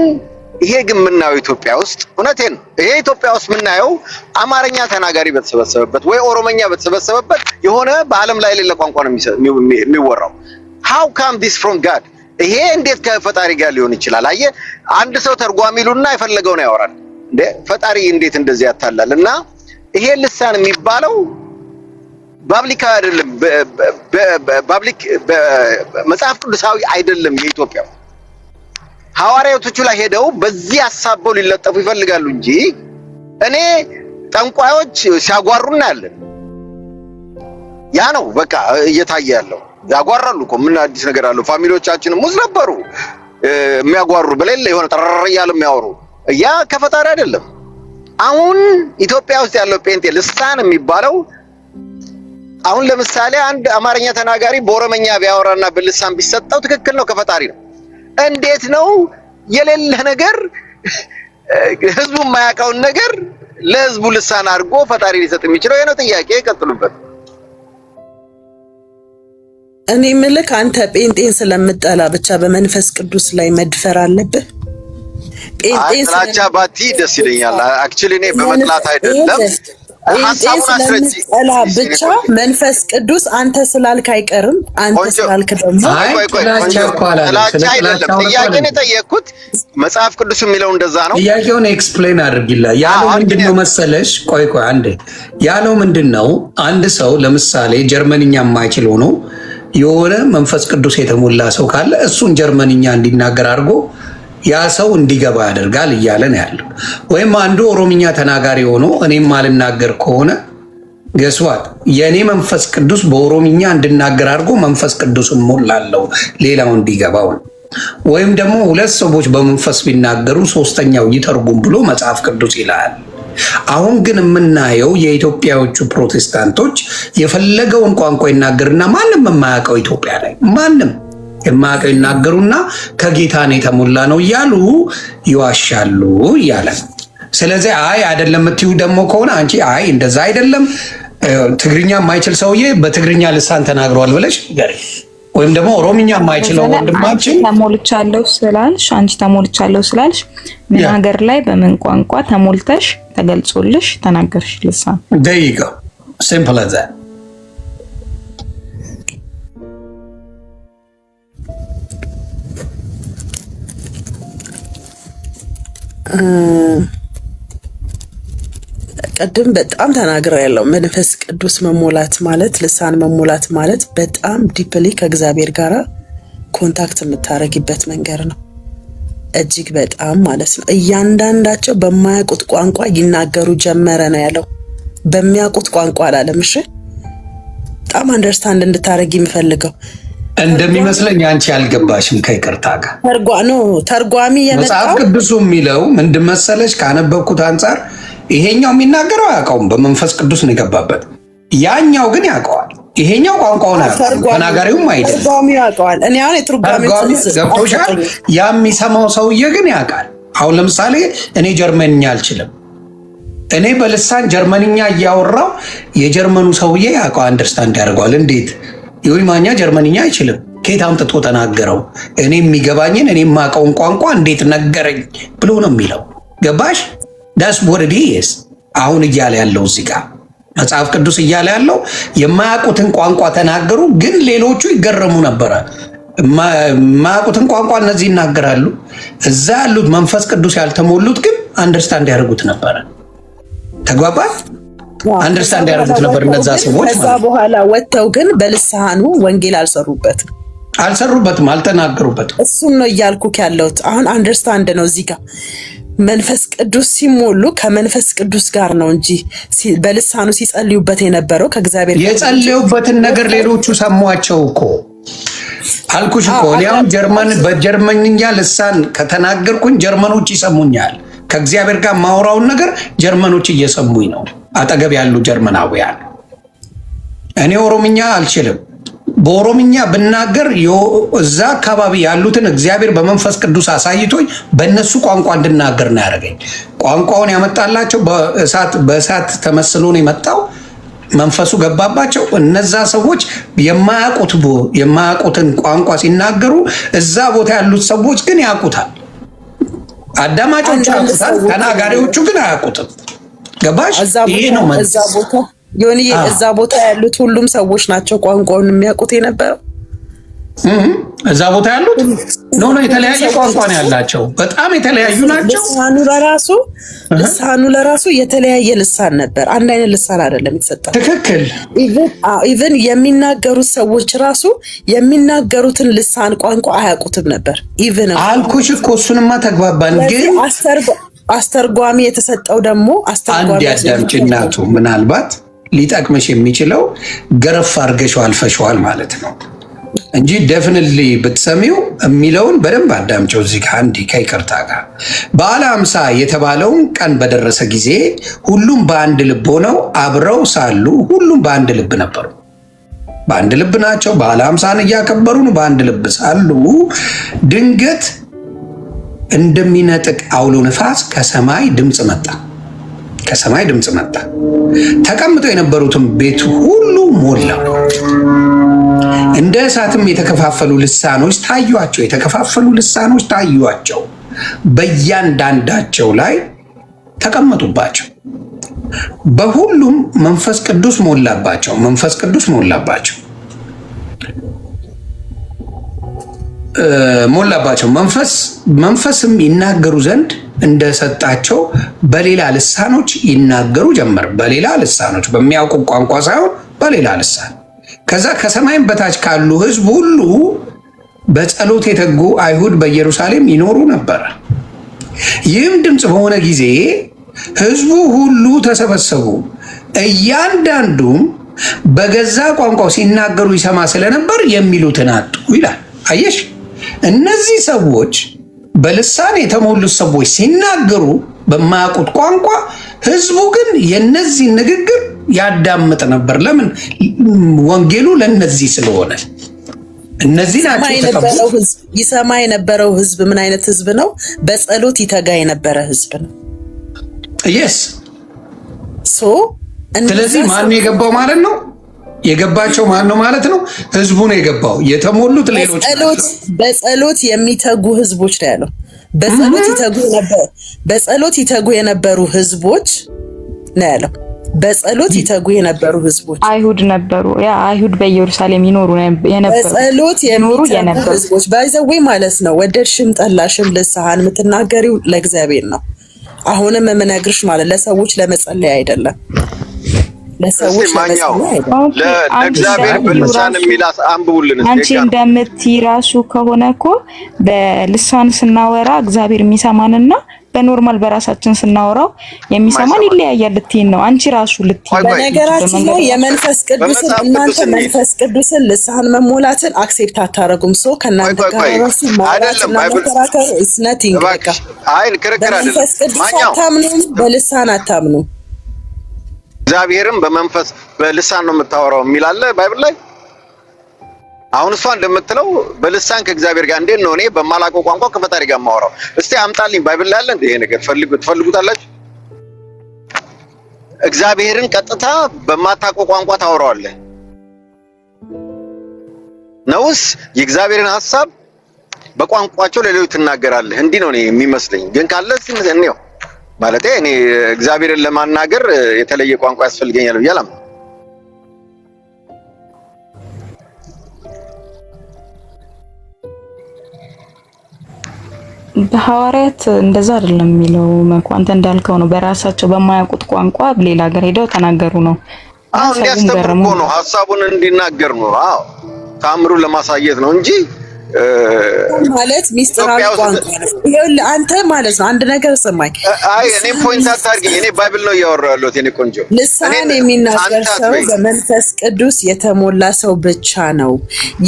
Speaker 9: ይሄ ግን የምናየው ኢትዮጵያ ውስጥ እውነቴን ነው። ይሄ ኢትዮጵያ ውስጥ የምናየው አማርኛ ተናጋሪ በተሰበሰበበት ወይ ኦሮሞኛ በተሰበሰበበት የሆነ በዓለም ላይ የሌለ ቋንቋ ነው የሚወራው። how come this from God? ይሄ እንዴት ከፈጣሪ ጋር ሊሆን ይችላል? አየህ አንድ ሰው ተርጓሚ ይሉና የፈለገውን ያወራል። እንዴ ፈጣሪ እንዴት እንደዚህ ያታላል? እና ይሄ ልሳን የሚባለው ባብሊካዊ አይደለም፣ ባብሊክ መጽሐፍ ቅዱሳዊ አይደለም። የኢትዮጵያው ሐዋርያቶቹ ላይ ሄደው በዚህ ሐሳብ ሊለጠፉ ይፈልጋሉ እንጂ እኔ ጠንቋዮች ሲያጓሩ እናያለን። ያ ነው በቃ እየታየ ያለው። ያጓራሉ እኮ ምን አዲስ ነገር አለው? ፋሚሊዎቻችንም ሙዝ ነበሩ የሚያጓሩ በሌላ የሆነ ጠረር እያሉ የሚያወሩ። ያ ከፈጣሪ አይደለም። አሁን ኢትዮጵያ ውስጥ ያለው ጴንጤ ልሳን የሚባለው አሁን ለምሳሌ አንድ አማርኛ ተናጋሪ በኦሮመኛ ቢያወራና በልሳን ቢሰጠው ትክክል ነው፣ ከፈጣሪ ነው። እንዴት ነው የሌለ ነገር ህዝቡ የማያውቀውን ነገር ለህዝቡ ልሳን አድርጎ ፈጣሪ ሊሰጥ የሚችለው? የሆነ ጥያቄ ይቀጥሉበት።
Speaker 5: እኔ ምልክ አንተ ጴንጤን ስለምጠላ ብቻ በመንፈስ ቅዱስ ላይ መድፈር አለብህ? ጴንጤን
Speaker 9: ጥላቻ ባቲ ደስ ይለኛል። አክቹሊ እኔ በመጥላት አይደለም ሐሳቡን አስረጂ
Speaker 5: ብቻ መንፈስ ቅዱስ አንተ ስላልክ አይቀርም። አንተ ስላልክ ደግሞ
Speaker 9: ጥላቻ አይደለም። ጥያቄን የጠየቅኩት መጽሐፍ ቅዱስ የሚለው እንደዛ ነው።
Speaker 2: ጥያቄውን ኤክስፕሌን አድርጊላ። ያለው ምንድነው መሰለሽ? ቆይ አንዴ። ያለው ምንድነው? አንድ ሰው ለምሳሌ ጀርመንኛ የማይችል ሆኖ የሆነ መንፈስ ቅዱስ የተሞላ ሰው ካለ እሱን ጀርመንኛ እንዲናገር አድርጎ ያ ሰው እንዲገባ ያደርጋል እያለ ነው ያለው። ወይም አንዱ ኦሮምኛ ተናጋሪ ሆኖ እኔም ማልናገር ከሆነ ገስዋት የኔ መንፈስ ቅዱስ በኦሮምኛ እንድናገር አድርጎ መንፈስ ቅዱስን ሞላለው ሌላው እንዲገባው። ወይም ደግሞ ሁለት ሰዎች በመንፈስ ቢናገሩ ሶስተኛው ይተርጉም ብሎ መጽሐፍ ቅዱስ ይላል። አሁን ግን የምናየው የኢትዮጵያዎቹ ፕሮቴስታንቶች የፈለገውን ቋንቋ ይናገርና ማንም የማያውቀው ኢትዮጵያ ላይ ማንም የማያውቀው ይናገሩና ከጌታ ነው የተሞላ ነው እያሉ ይዋሻሉ እያለ። ስለዚህ አይ አይደለም የምትዩ ደግሞ ከሆነ አንቺ አይ እንደዛ አይደለም ትግርኛ የማይችል ሰውዬ በትግርኛ ልሳን ተናግሯል ብለሽ ገሪ ወይም ደግሞ ኦሮምኛ የማይችለው ወንድማችን
Speaker 8: ተሞልቻለሁ ስላልሽ አንቺ ተሞልቻለሁ ስላልሽ ምን ሀገር ላይ በምን ቋንቋ ተሞልተሽ ተገልጾልሽ ተናገርሽ ልሳን?
Speaker 2: there you go simple as that።
Speaker 5: ቀደም በጣም ተናግረው ያለው መንፈስ ቅዱስ መሞላት ማለት ልሳን መሞላት ማለት በጣም ዲፕሊ ከእግዚአብሔር ጋር ኮንታክት የምታረጊበት መንገድ ነው። እጅግ በጣም ማለት ነው። እያንዳንዳቸው በማያውቁት ቋንቋ ይናገሩ ጀመረ ነው ያለው። በሚያውቁት ቋንቋ አላለም። እሺ በጣም አንደርስታንድ እንድታረጊ የምፈልገው
Speaker 2: እንደሚመስለኝ አንቺ ያልገባሽም ከይቅርታ ጋር
Speaker 5: ተርጓሚ የመጣው
Speaker 2: መጽሐፍ ቅዱሱ የሚለው ምንድን መሰለሽ? ካነበብኩት አንጻር ይሄኛው የሚናገረው አያውቀውም፣ በመንፈስ ቅዱስ ነው የገባበት። ያኛው ግን ያውቀዋል። ይሄኛው ቋንቋውን አያውቀውም፣ ተናጋሪውም አይደለም።
Speaker 5: ተርጓሚው ያውቀዋል። እኔ አሁን የትርጓሚው
Speaker 2: ገብቶሻል? ያ የሚሰማው ሰውዬ ግን ያውቃል። አሁን ለምሳሌ እኔ ጀርመንኛ አልችልም። እኔ በልሳን ጀርመንኛ እያወራው የጀርመኑ ሰውዬ ያውቀው አንደርስታንድ ያደርገዋል። እንዴት የወይማኛ ጀርመንኛ አይችልም? ከየት አምጥቶ ተናገረው? እኔ የሚገባኝን እኔ የማውቀውን ቋንቋ እንዴት ነገረኝ ብሎ ነው የሚለው። ገባሽ? ዳስ ወርዲ is አሁን እያለ ያለው እዚህ ጋር መጽሐፍ ቅዱስ እያለ ያለው የማያውቁትን ቋንቋ ተናገሩ፣ ግን ሌሎቹ ይገረሙ ነበረ። የማያውቁትን ቋንቋ እነዚህ ይናገራሉ፣ እዛ ያሉት መንፈስ ቅዱስ ያልተሞሉት ግን አንደርስታንድ ያደርጉት ነበረ። ተግባባል? አንደርስታንድ ያደርጉት ነበር እነዛ ሰዎች።
Speaker 5: ከዛ በኋላ ወጥተው ግን በልሳኑ ወንጌል አልሰሩበትም፣
Speaker 2: አልተናገሩበትም።
Speaker 5: እሱን ነው እያልኩክ ያለሁት። አሁን አንደርስታንድ ነው እዚህ ጋር መንፈስ ቅዱስ ሲሞሉ ከመንፈስ ቅዱስ ጋር ነው እንጂ በልሳኑ ሲጸልዩበት የነበረው ከእግዚአብሔር ጋር
Speaker 2: የጸልዩበትን ነገር ሌሎቹ ሰሟቸው እኮ አልኩሽ እኮ ያው በጀርመንኛ ልሳን ከተናገርኩኝ ጀርመኖች ይሰሙኛል። ከእግዚአብሔር ጋር ማውራውን ነገር ጀርመኖች እየሰሙኝ ነው፣ አጠገብ ያሉ ጀርመናውያን። እኔ ኦሮምኛ አልችልም። በኦሮምኛ ብናገር እዛ አካባቢ ያሉትን እግዚአብሔር በመንፈስ ቅዱስ አሳይቶኝ በእነሱ ቋንቋ እንድናገር ነው ያደረገኝ። ቋንቋውን ያመጣላቸው በእሳት ተመስሎ ነው የመጣው። መንፈሱ ገባባቸው። እነዛ ሰዎች የማያውቁትን ቋንቋ ሲናገሩ እዛ ቦታ ያሉት ሰዎች ግን ያውቁታል። አዳማጮቹ ያውቁታል፣ ተናጋሪዎቹ ግን አያውቁትም። ገባሽ? ይሄ ነው
Speaker 5: እዛ ቦታ ዮኒዬ፣ እዛ ቦታ ያሉት ሁሉም ሰዎች ናቸው ቋንቋውን የሚያውቁት የነበረው።
Speaker 2: እዛ ቦታ ያሉት ነው የተለያየ ቋንቋ ነው ያላቸው፣ በጣም የተለያዩ ናቸው። ልሳኑ ለራሱ የተለያየ ልሳን ነበር፣ አንድ አይነት ልሳን አይደለም የተሰጣቸው። ትክክል።
Speaker 5: ኢቭን የሚናገሩት ሰዎች ራሱ የሚናገሩትን ልሳን ቋንቋ አያውቁትም ነበር። ኢቭን
Speaker 2: አልኩሽ እኮ እሱንማ ተግባባን። ግን
Speaker 5: አስተርጓሚ የተሰጠው ደግሞ
Speaker 2: አንድ ያዳምጪ እናቱ፣ ምናልባት ሊጠቅምሽ የሚችለው ገረፍ አድርገሽው አልፈሽዋል ማለት ነው እንጂ ደፍንሊ ብትሰሚው የሚለውን በደንብ አዳምጪው። እዚህ ጋር አንድ ከይቅርታ ጋር በዓለ ሃምሳ የተባለውን ቀን በደረሰ ጊዜ ሁሉም በአንድ ልብ ሆነው አብረው ሳሉ ሁሉም በአንድ ልብ ነበሩ። በአንድ ልብ ናቸው። በዓለ ሃምሳን እያከበሩ ነው። በአንድ ልብ ሳሉ ድንገት እንደሚነጥቅ አውሎ ነፋስ ከሰማይ ድምፅ መጣ። ተቀምጠው የነበሩትን ቤት ሁሉ ሞላው። እንደ እሳትም የተከፋፈሉ ልሳኖች ታዩአቸው። በእያንዳንዳቸው ላይ ተቀመጡባቸው። በሁሉም መንፈስ ቅዱስ ሞላባቸው። መንፈስም ይናገሩ ዘንድ እንደሰጣቸው በሌላ ልሳኖች ይናገሩ ጀመር። በሌላ ልሳኖች፣ በሚያውቁ ቋንቋ ሳይሆን በሌላ ልሳን። ከዛ ከሰማይም በታች ካሉ ሕዝብ ሁሉ በጸሎት የተጉ አይሁድ በኢየሩሳሌም ይኖሩ ነበር። ይህም ድምፅ በሆነ ጊዜ ሕዝቡ ሁሉ ተሰበሰቡ። እያንዳንዱም በገዛ ቋንቋው ሲናገሩ ይሰማ ስለነበር የሚሉትን አጡ ይላል። አየሽ፣ እነዚህ ሰዎች በልሳን የተሞሉት ሰዎች ሲናገሩ በማያውቁት ቋንቋ፣ ህዝቡ ግን የነዚህ ንግግር ያዳምጥ ነበር። ለምን? ወንጌሉ ለነዚህ ስለሆነ። እነዚህ ናቸው
Speaker 5: ይሰማ የነበረው ህዝብ። ምን አይነት ህዝብ ነው? በጸሎት ይተጋ የነበረ ህዝብ ነው።
Speaker 2: yes ስለዚህ ማን የገባው ማለት ነው? የገባቸው ማን ነው ማለት ነው? ህዝቡ ነው የገባው። የተሞሉት ሌሎች
Speaker 5: በጸሎት የሚተጉ ህዝቦች ነው ያለው። በጸሎት ይተጉ የነበሩ ህዝቦች ነው ያለው። በጸሎት ይተጉ የነበሩ ህዝቦች
Speaker 8: አይሁድ ነበሩ። ያ አይሁድ በኢየሩሳሌም ይኖሩ የነበሩ
Speaker 5: በጸሎት የሚተጉ ህዝቦች ባይዘዌ ማለት ነው። ወደድሽም ጠላሽም ልሳን የምትናገሪው ለእግዚአብሔር ነው። አሁንም የምነግርሽ ማለት ለሰዎች ለመጸለይ አይደለም። ለሰዎች
Speaker 9: ለእግዚአብሔር በልሳን የሚላስ አንብቡልን።
Speaker 8: አንቺ እንደምትይ ራሱ ከሆነ እኮ በልሳን ስናወራ እግዚአብሔር የሚሰማንና በኖርማል በራሳችን ስናወራው የሚሰማን ይለያያል ልትይን ነው። አንቺ ራሱ ልትይ
Speaker 5: በነገራችን ላይ የመንፈስ ቅዱስን እናንተ መንፈስ ቅዱስን ልሳን መሞላትን አክሴፕት አታረጉም። ሰው ከናንተ ጋር ራሱ ማለትና መከራከር is nothing። በቃ
Speaker 9: አይን ክርክር አይደለም።
Speaker 5: መንፈስ ቅዱስ አታምኑም፣ በልሳን አታምኑ።
Speaker 9: እግዚአብሔርም በመንፈስ በልሳን ነው የምታወራው የሚል አለ ባይብል ላይ። አሁን እሷ እንደምትለው በልሳን ከእግዚአብሔር ጋር እንዴት ነው እኔ በማላውቀው ቋንቋ ከፈጣሪ ጋር የማወራው? እስቲ አምጣልኝ ባይብል ላይ አለ እንዴ ይሄ ነገር? ትፈልጉታላችሁ? እግዚአብሔርን ቀጥታ በማታውቀው ቋንቋ ታወራዋለህ ነውስ የእግዚአብሔርን ሐሳብ በቋንቋቸው ለሌሎች ትናገራለህ? እንዲህ ነው እኔ የሚመስለኝ። ግን ካለ እስቲ እንየው። ማለት እኔ እግዚአብሔርን ለማናገር የተለየ ቋንቋ ያስፈልገኛል ብዬ አላምንም።
Speaker 8: በሐዋርያት እንደዛ አይደለም የሚለው መኩ። አንተ እንዳልከው ነው። በራሳቸው በማያውቁት ቋንቋ ሌላ ሀገር ሄደው ተናገሩ ነው።
Speaker 9: አዎ እንዲያስተምሩ ነው፣ ሐሳቡን እንዲናገር ነው። አዎ ታምሩን ለማሳየት ነው እንጂ
Speaker 5: ማለት ሚስጥራዊ ቋንቋ ነው። ይኸውልህ አንተ ማለት ነው አንድ ነገር ሰማኝ።
Speaker 9: አይ እኔ ፖይንት አታርጊኝ። እኔ ባይብል ነው እያወራሁ ያለሁት የኔ ቆንጆ።
Speaker 5: ልሳን የሚናገር ሰው በመንፈስ ቅዱስ የተሞላ ሰው ብቻ ነው።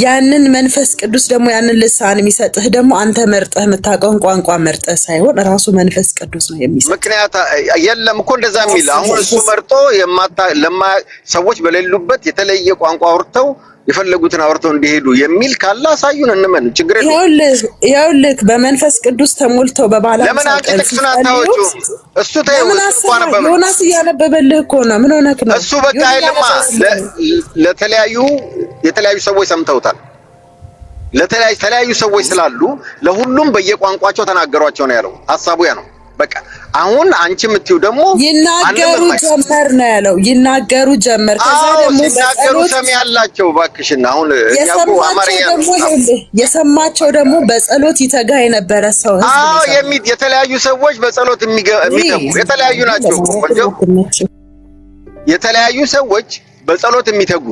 Speaker 5: ያንን መንፈስ ቅዱስ ደግሞ ያንን ልሳን የሚሰጥህ ደግሞ አንተ መርጠህ የምታውቀውን ቋንቋ መርጠህ ሳይሆን ራሱ መንፈስ ቅዱስ ነው የሚሰጥ።
Speaker 9: ምክንያት የለም እኮ እንደዛ የሚል አሁን እሱ መርጦ ሰዎች በሌሉበት የተለየ ቋንቋ አውርተው የፈለጉትን አውርተው እንዲሄዱ የሚል ካለ አሳዩን፣ እንመን። ችግር የለም።
Speaker 5: ይኸውልህ በመንፈስ ቅዱስ ተሞልተው በባላ
Speaker 9: ለምን አንተ ጥቅሱን አታወጪው? እሱ ተይው
Speaker 5: ዮናስ እያነበበልህ እኮ ነው። ምን ሆነህ ነው?
Speaker 9: እሱ በቃ አይልማ። የተለያዩ ሰዎች ሰምተውታል። ለተለያዩ ሰዎች ስላሉ ለሁሉም በየቋንቋቸው ተናገሯቸው ነው ያለው። ሐሳቡ ያ ነው። በቃ አሁን አንቺ የምትይው ደግሞ
Speaker 5: ይናገሩ ጀመር ነው ያለው። ይናገሩ ጀመር። ከዛ ደግሞ
Speaker 9: ይናገሩ ሰሚ ያላቸው ባክሽና አሁን ያው አማርኛ
Speaker 5: የሰማቸው ደግሞ በጸሎት ይተጋ የነበረ ሰው
Speaker 9: የተለያዩ ሰዎች በጸሎት የሚተጉ የተለያዩ ናቸው። የተለያዩ ሰዎች በጸሎት የሚተጉ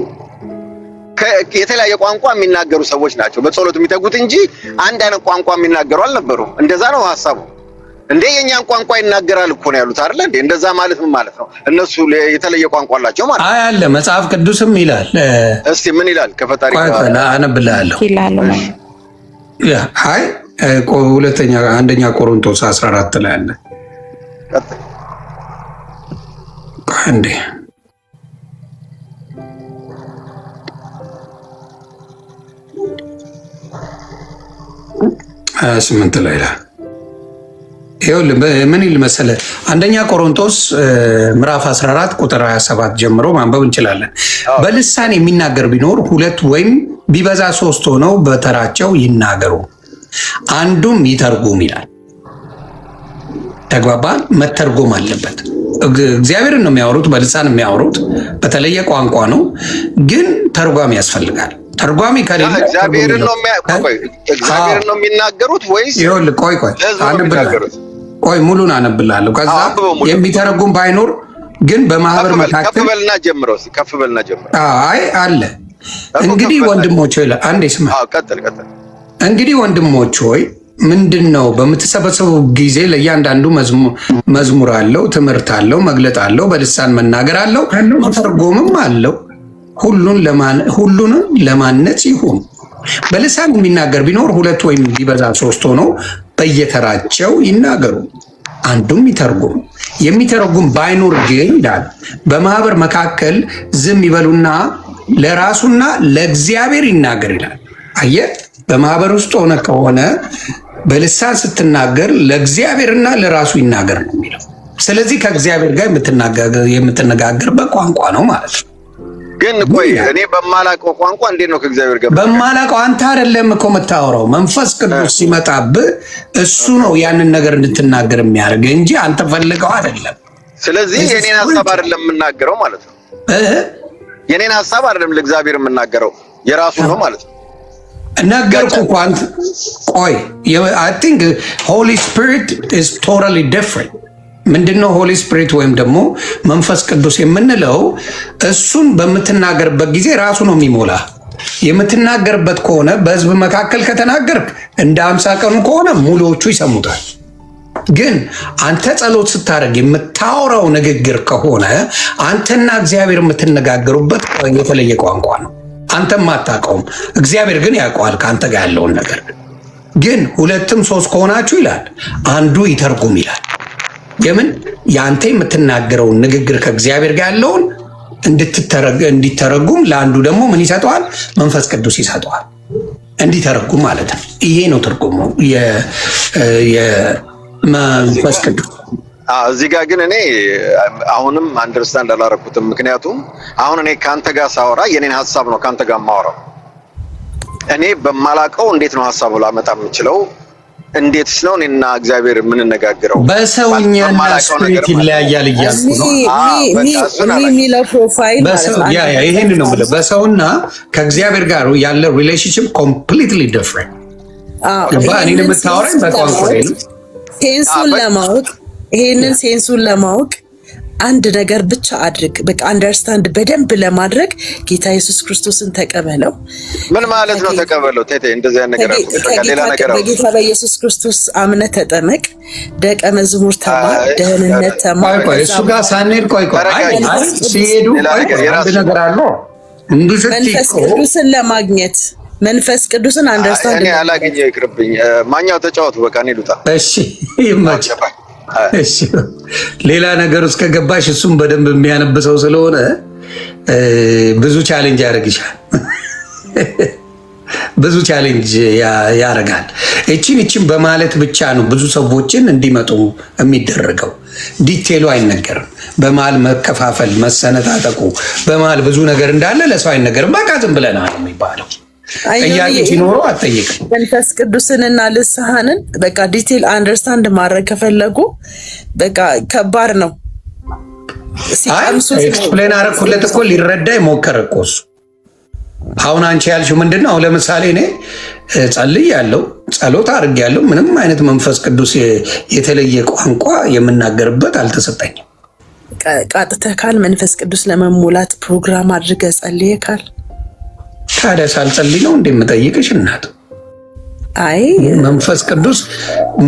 Speaker 9: የተለያየ ቋንቋ የሚናገሩ ሰዎች ናቸው በጸሎት የሚተጉት እንጂ አንድ አይነት ቋንቋ የሚናገሩ አልነበሩም። እንደዛ ነው ሐሳቡ። እንዴ የኛን ቋንቋ ይናገራል እኮ ነው ያሉት አይደል እንዴ? እንደዛ ማለት ምን ማለት ነው? እነሱ የተለየ ቋንቋ አላቸው ማለት
Speaker 2: አይ አለ መጽሐፍ ቅዱስም ይላል።
Speaker 9: እስቲ ምን ይላል? ከፈጣሪ
Speaker 2: ጋር አነብልሃለሁ ይላል። ያ አይ አንደኛ ቆሮንቶስ 14 ላይ አለ። እንዴ ስምንት ላይ ይላል። ይኸውልህ ምን ይል መሰለህ? አንደኛ ቆሮንቶስ ምዕራፍ 14 ቁጥር 27 ጀምሮ ማንበብ እንችላለን። በልሳን የሚናገር ቢኖር ሁለት ወይም ቢበዛ ሶስት ሆነው በተራቸው ይናገሩ፣ አንዱም ይተርጉም ይላል። ተግባባን? መተርጎም አለበት። እግዚአብሔርን ነው የሚያወሩት፣ በልሳን የሚያወሩት በተለየ ቋንቋ ነው፣ ግን ተርጓሚ ያስፈልጋል። ተርጓሚ ከሌለ
Speaker 9: እግዚአብሔርን ነው የሚናገሩት ወይስ?
Speaker 2: ይኸውልህ ቆይ ሙሉን አነብልሃለሁ። ከዛ የሚተረጉም ባይኖር ግን በማህበር መካከል
Speaker 9: ከፍ በልና ጀምሮ
Speaker 2: አይ አለ። እንግዲህ ወንድሞች ሆይ አንዴ ስማ።
Speaker 9: ቀጥል።
Speaker 2: እንግዲህ ወንድሞች ሆይ ምንድነው በምትሰበሰቡ ጊዜ ለእያንዳንዱ መዝሙር አለው፣ ትምህርት አለው፣ መግለጥ አለው፣ በልሳን መናገር አለው፣ መተርጎምም አለው። ሁሉንም ለማነጽ ይሁን። በልሳን የሚናገር ቢኖር ሁለት ወይም ቢበዛ ሶስት ሆነው በየተራቸው ይናገሩ፣ አንዱም ይተርጉም። የሚተረጉም ባይኖር ግን ይላል በማህበር መካከል ዝም ይበሉና ለራሱና ለእግዚአብሔር ይናገር ይላል። አየህ፣ በማህበር ውስጥ ሆነ ከሆነ በልሳን ስትናገር ለእግዚአብሔርና ለራሱ ይናገር ነው የሚለው። ስለዚህ ከእግዚአብሔር ጋር የምትነጋገርበት ቋንቋ ነው ማለት ነው።
Speaker 9: ግን ቆይ እኔ በማላውቀው ቋንቋ እንዴት ነው ከእግዚአብሔር ጋር?
Speaker 2: በማላውቀው አንተ አይደለም እኮ የምታወራው። መንፈስ ቅዱስ ሲመጣብህ እሱ ነው ያንን ነገር እንድትናገር የሚያደርግ እንጂ አንተ ፈልገው አይደለም።
Speaker 9: ስለዚህ የኔን ሐሳብ አይደለም የምናገረው ማለት ነው። የኔን ሐሳብ አይደለም ለእግዚአብሔር የምናገረው የራሱ ነው ማለት ነው።
Speaker 2: ነገርኩህ እኮ አንተ። ቆይ I think Holy Spirit is totally different። ምንድነው ሆሊ ስፒሪት ወይም ደግሞ መንፈስ ቅዱስ የምንለው? እሱን በምትናገርበት ጊዜ ራሱ ነው የሚሞላ። የምትናገርበት ከሆነ በህዝብ መካከል ከተናገርክ እንደ 50 ቀኑ ከሆነ ሙሉዎቹ ይሰሙታል። ግን አንተ ጸሎት ስታደርግ የምታወራው ንግግር ከሆነ አንተና እግዚአብሔር የምትነጋገሩበት የተለየ ቋንቋ ነው። አንተም አታውቀውም፣ እግዚአብሔር ግን ያውቀዋል ከአንተ ጋር ያለውን ነገር። ግን ሁለትም ሶስት ከሆናችሁ ይላል አንዱ ይተርጉም ይላል። የምን ያንተ የምትናገረውን ንግግር ከእግዚአብሔር ጋር ያለውን እንዲተረጉም ለአንዱ ደግሞ ምን ይሰጠዋል? መንፈስ ቅዱስ ይሰጠዋል እንዲተረጉም ማለት ነው። ይሄ ነው ትርጉሙ የመንፈስ ቅዱስ።
Speaker 9: እዚህ ጋር ግን እኔ አሁንም አንደርስታንድ አላደረኩትም። ምክንያቱም አሁን እኔ ካንተ ጋር ሳወራ የኔን ሐሳብ ነው ካንተ ጋር ማወራው። እኔ በማላውቀው እንዴት ነው ሐሳቡ ላመጣ የምችለው? እንዴትስ ነው እኔና እግዚአብሔር የምንነጋገረው?
Speaker 2: በሰውኛና ስፒሪት ይለያያል እያልኩ ነው።
Speaker 5: የሚለው ፕሮፋይል ማለት ነው።
Speaker 2: ይሄን ነው የምልህ። በሰውና ከእግዚአብሔር ጋር ያለ ሪሌሽንሺፕ ኮምፕሊትሊ ዲፍረንት። እኔን የምታወራኝ በቋንቋ ነው።
Speaker 5: ሴንሱን ለማወቅ ይሄንን ሴንሱን ለማወቅ አንድ ነገር ብቻ አድርግ። በቃ አንደርስታንድ በደንብ ለማድረግ ጌታ ኢየሱስ ክርስቶስን ተቀበለው።
Speaker 9: ምን ማለት ነው ተቀበለው? ቴቴ እንደዚህ አይነት ነገር ሌላ ነገር አለ።
Speaker 5: በጌታ በኢየሱስ ክርስቶስ አምነህ ተጠመቅ፣ ደቀ መዝሙር ተማር፣ ደህንነት ተማር።
Speaker 2: ቆይ እሱ ጋር ሳንሄድ ቆይ ሲሄዱ አንድ ነገር አለው
Speaker 5: መንፈስ ቅዱስን ለማግኘት መንፈስ ቅዱስን አንደርስታንድ
Speaker 9: እኔ አላገኘ ይቅርብኝ። ማኛው ተጫወቱ በቃ እኔ ልውጣ።
Speaker 2: እሺ ይመች። እሺ ሌላ ነገር ውስጥ ከገባሽ እሱም በደንብ የሚያነብሰው ስለሆነ ብዙ ቻሌንጅ ያደርግሻል። ብዙ ቻሌንጅ ያደርጋል። እቺን በማለት ብቻ ነው ብዙ ሰዎችን እንዲመጡ የሚደረገው። ዲቴሉ አይነገርም። በመሀል መከፋፈል፣ መሰነጣጠቁ በመሀል ብዙ ነገር እንዳለ ለሰው አይነገርም። በቃ ዝም ብለናል የሚባለው። ጥያቄ ሲኖረው አትጠይቅም።
Speaker 5: መንፈስ ቅዱስንና ልሳሃንን በቃ ዲቴል አንደርስታንድ ማድረግ ከፈለጉ በቃ ከባድ ነው።
Speaker 2: ኤክስፕሌን አደረኩለት እኮ ሊረዳ ይሞከረ እኮ እሱ። አሁን አንቺ ያልሽው ምንድን ነው? ለምሳሌ እኔ ጸልይ ያለው ጸሎት አድርግ ያለው ምንም አይነት መንፈስ ቅዱስ የተለየ ቋንቋ የምናገርበት አልተሰጠኝም።
Speaker 5: ቃጥተህ ካል መንፈስ ቅዱስ ለመሙላት ፕሮግራም አድርገህ ጸልዬ ካል
Speaker 2: ታዲያ ሳልጸልይ ነው እንደምጠይቅሽ እናት?
Speaker 5: አይ
Speaker 2: መንፈስ ቅዱስ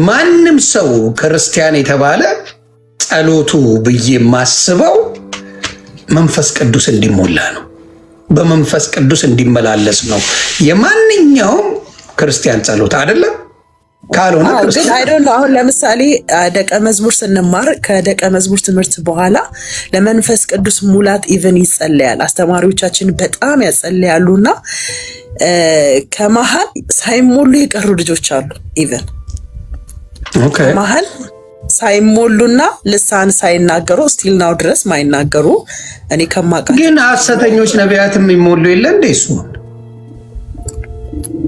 Speaker 2: ማንም ሰው ክርስቲያን የተባለ ጸሎቱ ብዬ ማስበው መንፈስ ቅዱስ እንዲሞላ ነው፣ በመንፈስ ቅዱስ እንዲመላለስ ነው የማንኛውም ክርስቲያን ጸሎት አይደለም። ካልሆነ
Speaker 5: ግን አይደለም። አሁን ለምሳሌ ደቀ መዝሙር ስንማር ከደቀ መዝሙር ትምህርት በኋላ ለመንፈስ ቅዱስ ሙላት ኢቨን ይጸለያል። አስተማሪዎቻችን በጣም ያጸለያሉና ከመሀል ሳይሞሉ የቀሩ ልጆች አሉ። ኢቨን ከመሀል ሳይሞሉና ልሳን ሳይናገሩ ስቲል ናው ድረስ ማይናገሩ እኔ ከማውቃቸው
Speaker 2: ግን ሐሰተኞች ነቢያትም ይሞሉ የለ እንደ እሱ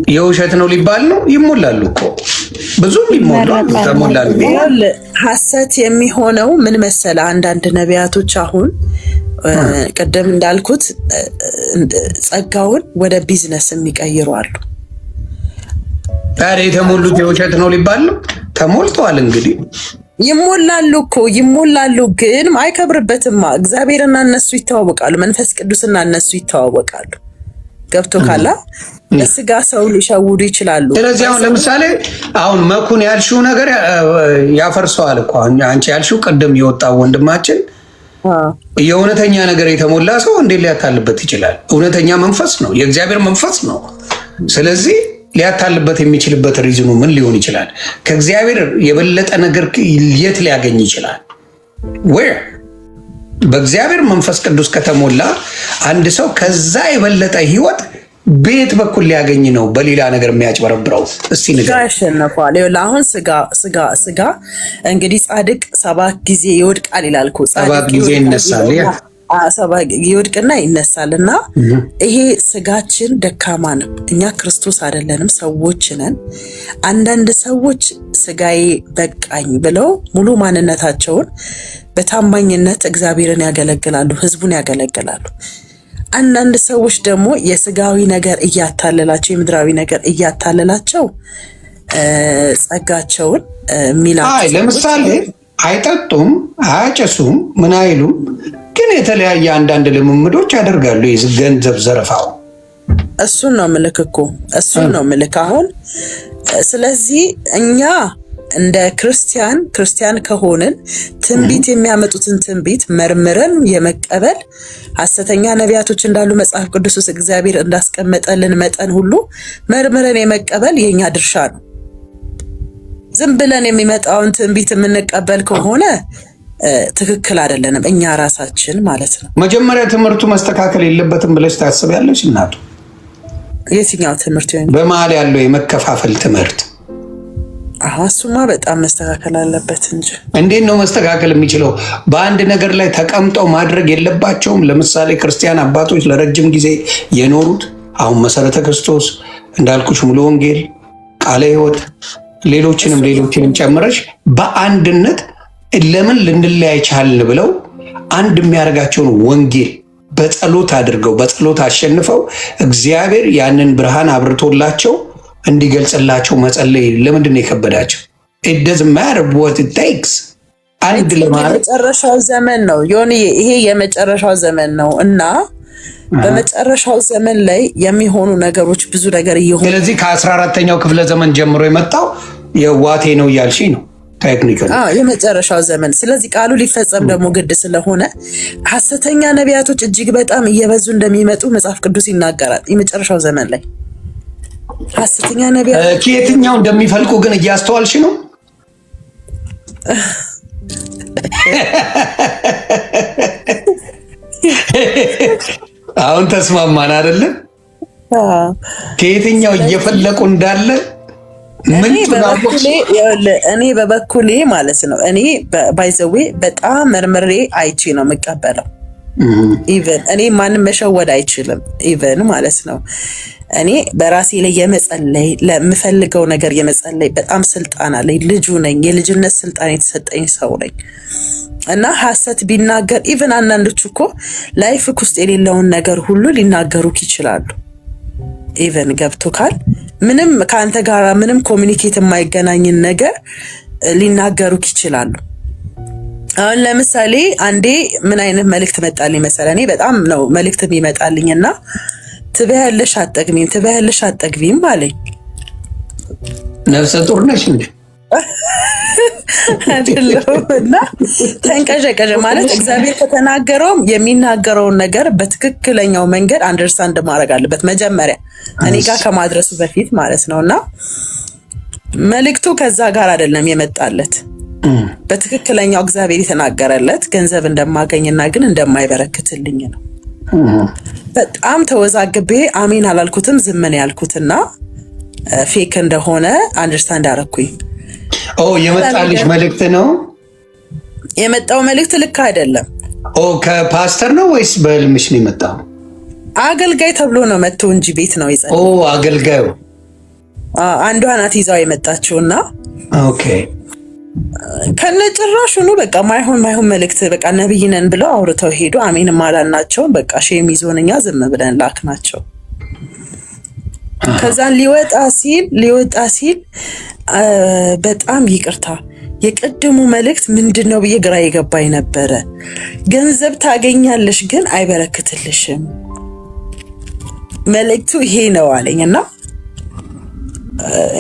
Speaker 2: የውሸት ነው ሊባል ነው። ይሞላሉ እኮ ብዙም ይሞላሉ። ተሞላሉ።
Speaker 5: ሐሰት የሚሆነው ምን መሰለ? አንዳንድ ነቢያቶች አሁን ቀደም እንዳልኩት ጸጋውን ወደ ቢዝነስ የሚቀይሩ አሉ።
Speaker 2: ታዲያ የተሞሉት የውሸት ነው ሊባል ነው? ተሞልተዋል። እንግዲህ
Speaker 5: ይሞላሉ እኮ ይሞላሉ፣ ግን አይከብርበትማ። እግዚአብሔርና እነሱ ይተዋወቃሉ። መንፈስ ቅዱስና እነሱ ይተዋወቃሉ። ገብቶ ካላ ለስጋ ሰው ሊሸውዱ ይችላሉ።
Speaker 2: ስለዚህ አሁን ለምሳሌ አሁን መኩን ያልሽው ነገር ያፈርሰዋል እኮ አንቺ ያልሽው ቀደም የወጣው ወንድማችን የእውነተኛ ነገር የተሞላ ሰው እንዴት ሊያታልበት ይችላል? እውነተኛ መንፈስ ነው፣ የእግዚአብሔር መንፈስ ነው። ስለዚህ ሊያታልበት የሚችልበት ሪዝኑ ምን ሊሆን ይችላል? ከእግዚአብሔር የበለጠ ነገር የት ሊያገኝ ይችላል? ዌር በእግዚአብሔር መንፈስ ቅዱስ ከተሞላ አንድ ሰው ከዛ የበለጠ ህይወት ቤት በኩል ሊያገኝ ነው በሌላ ነገር የሚያጭበረብረው? እስቲ ንገር።
Speaker 5: ያሸነፋል። አሁን ስጋ እንግዲህ ጻድቅ 7 ጊዜ ይወድቃል ይላል እኮ።
Speaker 2: 7 ጊዜ ይነሳል፣
Speaker 5: ይወድቅና ይነሳል። እና ይሄ ስጋችን ደካማ ነው። እኛ ክርስቶስ አይደለንም፣ ሰዎች ነን። አንዳንድ ሰዎች ስጋዬ በቃኝ ብለው ሙሉ ማንነታቸውን በታማኝነት እግዚአብሔርን ያገለግላሉ፣ ህዝቡን ያገለግላሉ። አንዳንድ ሰዎች ደግሞ የስጋዊ ነገር እያታለላቸው የምድራዊ ነገር እያታለላቸው ጸጋቸውን የሚላቸው
Speaker 2: ለምሳሌ አይጠጡም፣ አያጨሱም፣ ምን አይሉም፣ ግን የተለያየ አንዳንድ ልምምዶች ያደርጋሉ። ገንዘብ ዘረፋው
Speaker 5: እሱን ነው ምልክ እኮ እሱን ነው ምልክ አሁን። ስለዚህ እኛ እንደ ክርስቲያን ከሆንን ትንቢት የሚያመጡትን ትንቢት መርምረን የመቀበል ሐሰተኛ ነቢያቶች እንዳሉ መጽሐፍ ቅዱስ ውስጥ እግዚአብሔር እንዳስቀመጠልን መጠን ሁሉ መርምረን የመቀበል የኛ ድርሻ ነው። ዝም ብለን የሚመጣውን ትንቢት የምንቀበል ከሆነ ትክክል አይደለንም፣ እኛ ራሳችን ማለት ነው።
Speaker 2: መጀመሪያ ትምህርቱ መስተካከል የለበትም ብለሽ ታስቢያለሽ እናቱ?
Speaker 5: የትኛው ትምህርት?
Speaker 2: በመሀል ያለው የመከፋፈል ትምህርት
Speaker 5: እሱማ በጣም መስተካከል አለበት እንጂ።
Speaker 2: እንዴት ነው መስተካከል የሚችለው? በአንድ ነገር ላይ ተቀምጠው ማድረግ የለባቸውም? ለምሳሌ ክርስቲያን አባቶች ለረጅም ጊዜ የኖሩት አሁን መሰረተ ክርስቶስ እንዳልኩሽ፣ ሙሉ ወንጌል፣ ቃለ ሕይወት፣ ሌሎችንም ጨምረሽ በአንድነት ለምን ልንለያይ ቻልን ብለው አንድ የሚያደርጋቸውን ወንጌል በጸሎት አድርገው በጸሎት አሸንፈው እግዚአብሔር ያንን ብርሃን አብርቶላቸው እንዲገልጽላቸው መጸለይ ለምንድን ነው የከበዳቸው? it doesn't matter what it takes አንድ ለማድረግ
Speaker 5: የመጨረሻው ዘመን ነው ዮኒዬ፣ ይሄ የመጨረሻው ዘመን ነው እና በመጨረሻው ዘመን ላይ የሚሆኑ ነገሮች ብዙ ነገር እየሆኑ
Speaker 2: ስለዚህ ከ14ኛው ክፍለ ዘመን ጀምሮ የመጣው የዋቴ ነው እያልሽ ነው ቴክኒካሊ
Speaker 5: የመጨረሻው ዘመን። ስለዚህ ቃሉ ሊፈጸም ደግሞ ግድ ስለሆነ ሐሰተኛ ነቢያቶች እጅግ በጣም እየበዙ እንደሚመጡ መጽሐፍ ቅዱስ ይናገራል። የመጨረሻው ዘመን ላይ ሐሰተኛ ነቢያቶች
Speaker 2: ከየትኛው እንደሚፈልቁ ግን እያስተዋልሽ ነው። አሁን ተስማማን አይደለም? ከየትኛው እየፈለቁ እንዳለ
Speaker 5: እኔ በበኩሌ ማለት ነው። እኔ ባይዘዌ በጣም መርምሬ አይቼ ነው የምቀበለው። ኢቨን እኔ ማንም መሸወድ አይችልም። ኢቨን ማለት ነው እኔ በራሴ ላይ የመጸለይ ለምፈልገው ነገር የመጸለይ በጣም ስልጣን አለኝ። ልጁ ነኝ። የልጅነት ስልጣን የተሰጠኝ ሰው ነኝ እና ሐሰት ቢናገር ኢቨን አንዳንዶች እኮ ላይፍክ ውስጥ የሌለውን ነገር ሁሉ ሊናገሩክ ይችላሉ። ኢቨን ገብቶካል። ምንም ከአንተ ጋር ምንም ኮሚኒኬት የማይገናኝን ነገር ሊናገሩክ ይችላሉ። አሁን ለምሳሌ አንዴ ምን አይነት መልእክት መጣልኝ መሰለህ? እኔ በጣም ነው መልእክት የሚመጣልኝና ትበያለሽ አጠግቢም አለኝ።
Speaker 2: ነፍሰ ጡር ነሽ እንዴ?
Speaker 5: አይደለም። እና ተንቀዠቀዠ ማለት እግዚአብሔር ከተናገረውም የሚናገረውን ነገር በትክክለኛው መንገድ አንደርስታንድ ማድረግ አለበት መጀመሪያ እኔ ጋር ከማድረሱ በፊት ማለት ነውና መልእክቱ ከዛ ጋር አይደለም የመጣለት። በትክክለኛው እግዚአብሔር የተናገረለት ገንዘብ እንደማገኝና ግን እንደማይበረክትልኝ ነው። በጣም ተወዛግቤ አሜን አላልኩትም፣ ዝም ነው ያልኩትና ፌክ እንደሆነ አንደርስታንድ አደረኩኝ።
Speaker 2: የመጣልሽ መልእክት ነው
Speaker 5: የመጣው መልእክት ልክ አይደለም።
Speaker 2: ከፓስተር ነው ወይስ በህልምሽ ነው የመጣው?
Speaker 5: አገልጋይ ተብሎ ነው መጥቶ እንጂ ቤት ነው ይጸልይ።
Speaker 2: አገልጋዩ
Speaker 5: አንዷ ናት ይዛው የመጣችውና
Speaker 2: ኦኬ
Speaker 5: ከነጭራሹኑ በቃ ማይሆን መልእክት በቃ ነብይ ነን ብለው አውርተው ሄዱ። አሜን ማላልናቸው በቃ ሼም ይዞንኛ ዝም ብለን ላክናቸው። ከዛን ሊወጣ ሲል በጣም ይቅርታ የቀደሙ መልእክት ምንድነው ብዬ ግራ የገባኝ ነበረ። ገንዘብ ታገኛለሽ ግን አይበረክትልሽም መልእክቱ ይሄ ነው አለኝና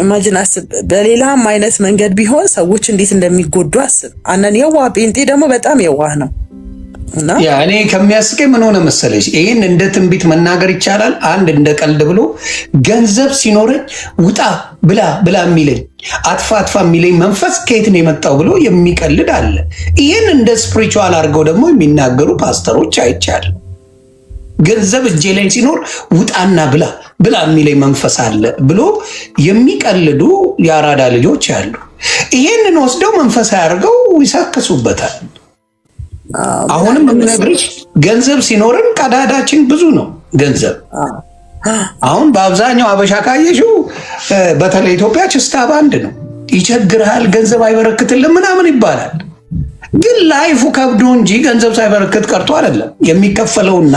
Speaker 5: ኢማጂን አስብ። በሌላም አይነት መንገድ ቢሆን ሰዎች እንዴት እንደሚጎዱ አስብ። አናን የዋህ ጴንጤ ደግሞ በጣም የዋህ ነው። እና
Speaker 2: እኔ ከሚያስቀኝ ምን ሆነ መሰለሽ፣ ይሄን እንደ ትንቢት መናገር ይቻላል። አንድ እንደ ቀልድ ብሎ ገንዘብ ሲኖረኝ ውጣ ብላ የሚለኝ አጥፋ የሚለኝ መንፈስ ከየት ነው የመጣው ብሎ የሚቀልድ አለ። ይሄን እንደ ስፒሪቹዋል አድርገው ደግሞ የሚናገሩ ፓስተሮች አይቻልም። ገንዘብ እጄ ላይ ሲኖር ውጣና ብላ የሚለኝ መንፈስ አለ ብሎ የሚቀልዱ የአራዳ ልጆች አሉ። ይሄንን ወስደው መንፈስ አድርገው ይሳከሱበታል። አሁንም የምነግርሽ ገንዘብ ሲኖርን ቀዳዳችን ብዙ ነው። ገንዘብ አሁን በአብዛኛው አበሻ ካየሽው በተለይ ኢትዮጵያ ችስታ ባንድ ነው። ይቸግርሃል፣ ገንዘብ አይበረክትልም ምናምን ይባላል። ግን ላይፉ ከብዶ እንጂ ገንዘብ ሳይበረክት ቀርቶ አይደለም። የሚከፈለውና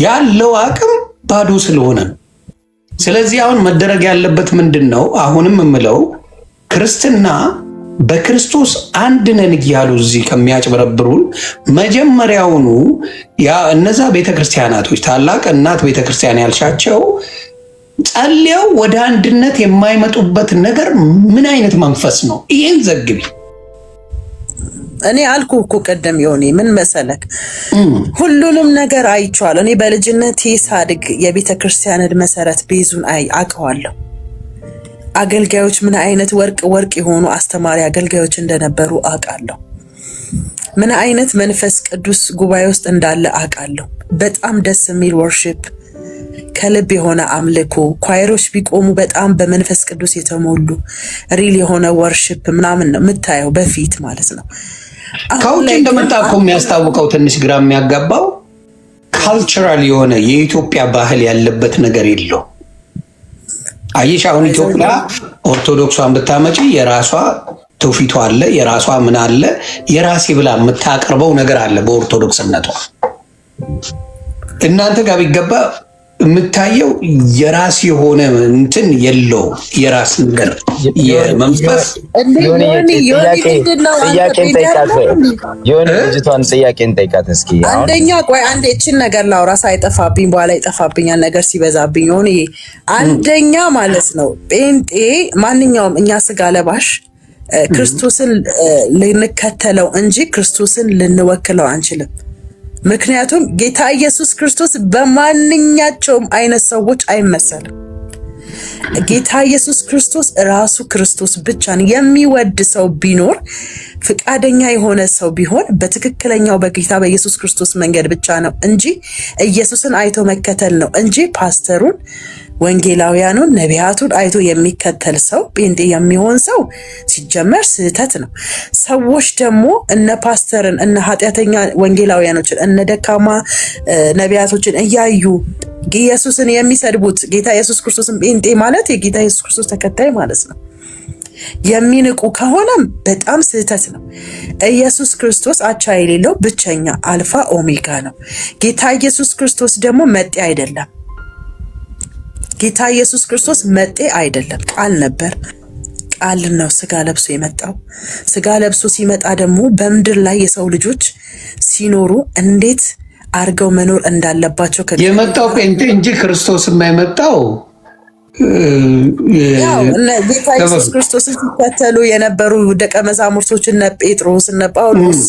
Speaker 2: ያለው አቅም ባዶ ስለሆነ ነው። ስለዚህ አሁን መደረግ ያለበት ምንድን ነው? አሁንም የምለው ክርስትና በክርስቶስ አንድ ነን እያሉ እዚህ ከሚያጭበረብሩን መጀመሪያውኑ እነዛ ቤተክርስቲያናቶች ታላቅ እናት ቤተክርስቲያን ያልሻቸው ጸልየው ወደ አንድነት የማይመጡበት ነገር ምን አይነት መንፈስ ነው? ይሄን ዘግቢ።
Speaker 5: እኔ አልኩ እኮ ቀደም የሆነ ምን መሰለክ ሁሉንም ነገር አይቻለሁ። እኔ በልጅነቴ ሳድግ የቤተክርስቲያንን መሰረት ቤዙን አውቀዋለሁ። አገልጋዮች ምን አይነት ወርቅ የሆኑ አስተማሪ አገልጋዮች እንደነበሩ አውቃለሁ። ምን አይነት መንፈስ ቅዱስ ጉባኤ ውስጥ እንዳለ አውቃለሁ። በጣም ደስ የሚል ወርሺፕ፣ ከልብ የሆነ አምልኮ፣ ኳይሮች ቢቆሙ በጣም በመንፈስ ቅዱስ የተሞሉ ሪል የሆነ ወርሺፕ ምናምን ነው የምታየው በፊት ማለት ነው።
Speaker 2: ከውጭ እንደመጣ እኮ የሚያስታውቀው ትንሽ ግራ የሚያጋባው ካልቸራል የሆነ የኢትዮጵያ ባህል ያለበት ነገር የለው። አየሽ አሁን ኢትዮጵያ ኦርቶዶክሷን ብታመጪ የራሷ ትውፊቷ አለ፣ የራሷ ምን አለ፣ የራሴ ብላ የምታቀርበው ነገር አለ በኦርቶዶክስነቷ። እናንተ ጋር ቢገባ የምታየው የራስ የሆነ እንትን የለው የራስ ነገር የመንፈስ
Speaker 10: ጥያቄን ጠይቃት እስኪ።
Speaker 5: አንደኛ ቆይ አንዴ እችን ነገር ላውራ ሳይጠፋብኝ በኋላ ይጠፋብኛል ነገር ሲበዛብኝ ሆነ። አንደኛ ማለት ነው ጴንጤ ማንኛውም እኛ ስጋ ለባሽ ክርስቶስን ልንከተለው እንጂ ክርስቶስን ልንወክለው አንችልም። ምክንያቱም ጌታ ኢየሱስ ክርስቶስ በማንኛቸውም አይነት ሰዎች አይመሰልም። ጌታ ኢየሱስ ክርስቶስ ራሱ ክርስቶስ ብቻ ነው። የሚወድ ሰው ቢኖር ፍቃደኛ የሆነ ሰው ቢሆን በትክክለኛው በጌታ በኢየሱስ ክርስቶስ መንገድ ብቻ ነው እንጂ ኢየሱስን አይቶ መከተል ነው እንጂ ፓስተሩን፣ ወንጌላውያኑን፣ ነቢያቱን አይቶ የሚከተል ሰው ጴንጤ የሚሆን ሰው ሲጀመር ስህተት ነው። ሰዎች ደግሞ እነ ፓስተርን እነ ኃጢአተኛ ወንጌላውያኖችን እነ ደካማ ነቢያቶችን እያዩ ኢየሱስን የሚሰድቡት ጌታ ኢየሱስ ክርስቶስን ጴንጤ ማለት የጌታ ኢየሱስ ክርስቶስ ተከታይ ማለት ነው የሚንቁ ከሆነም በጣም ስህተት ነው። ኢየሱስ ክርስቶስ አቻ የሌለው ብቸኛ አልፋ ኦሜጋ ነው። ጌታ ኢየሱስ ክርስቶስ ደግሞ መጤ አይደለም። ጌታ ኢየሱስ ክርስቶስ መጤ አይደለም፣ ቃል ነበር። ቃል ነው ስጋ ለብሶ የመጣው። ስጋ ለብሶ ሲመጣ ደግሞ በምድር ላይ የሰው ልጆች ሲኖሩ እንዴት አርገው መኖር እንዳለባቸው
Speaker 2: የመጣው ጴንጤ እንጂ ክርስቶስ የማይመጣው
Speaker 5: ጌታ ኢየሱስ ክርስቶስን ሲከተሉ የነበሩ ደቀ መዛሙርቶች እነ ጴጥሮስ እነ ጳውሎስ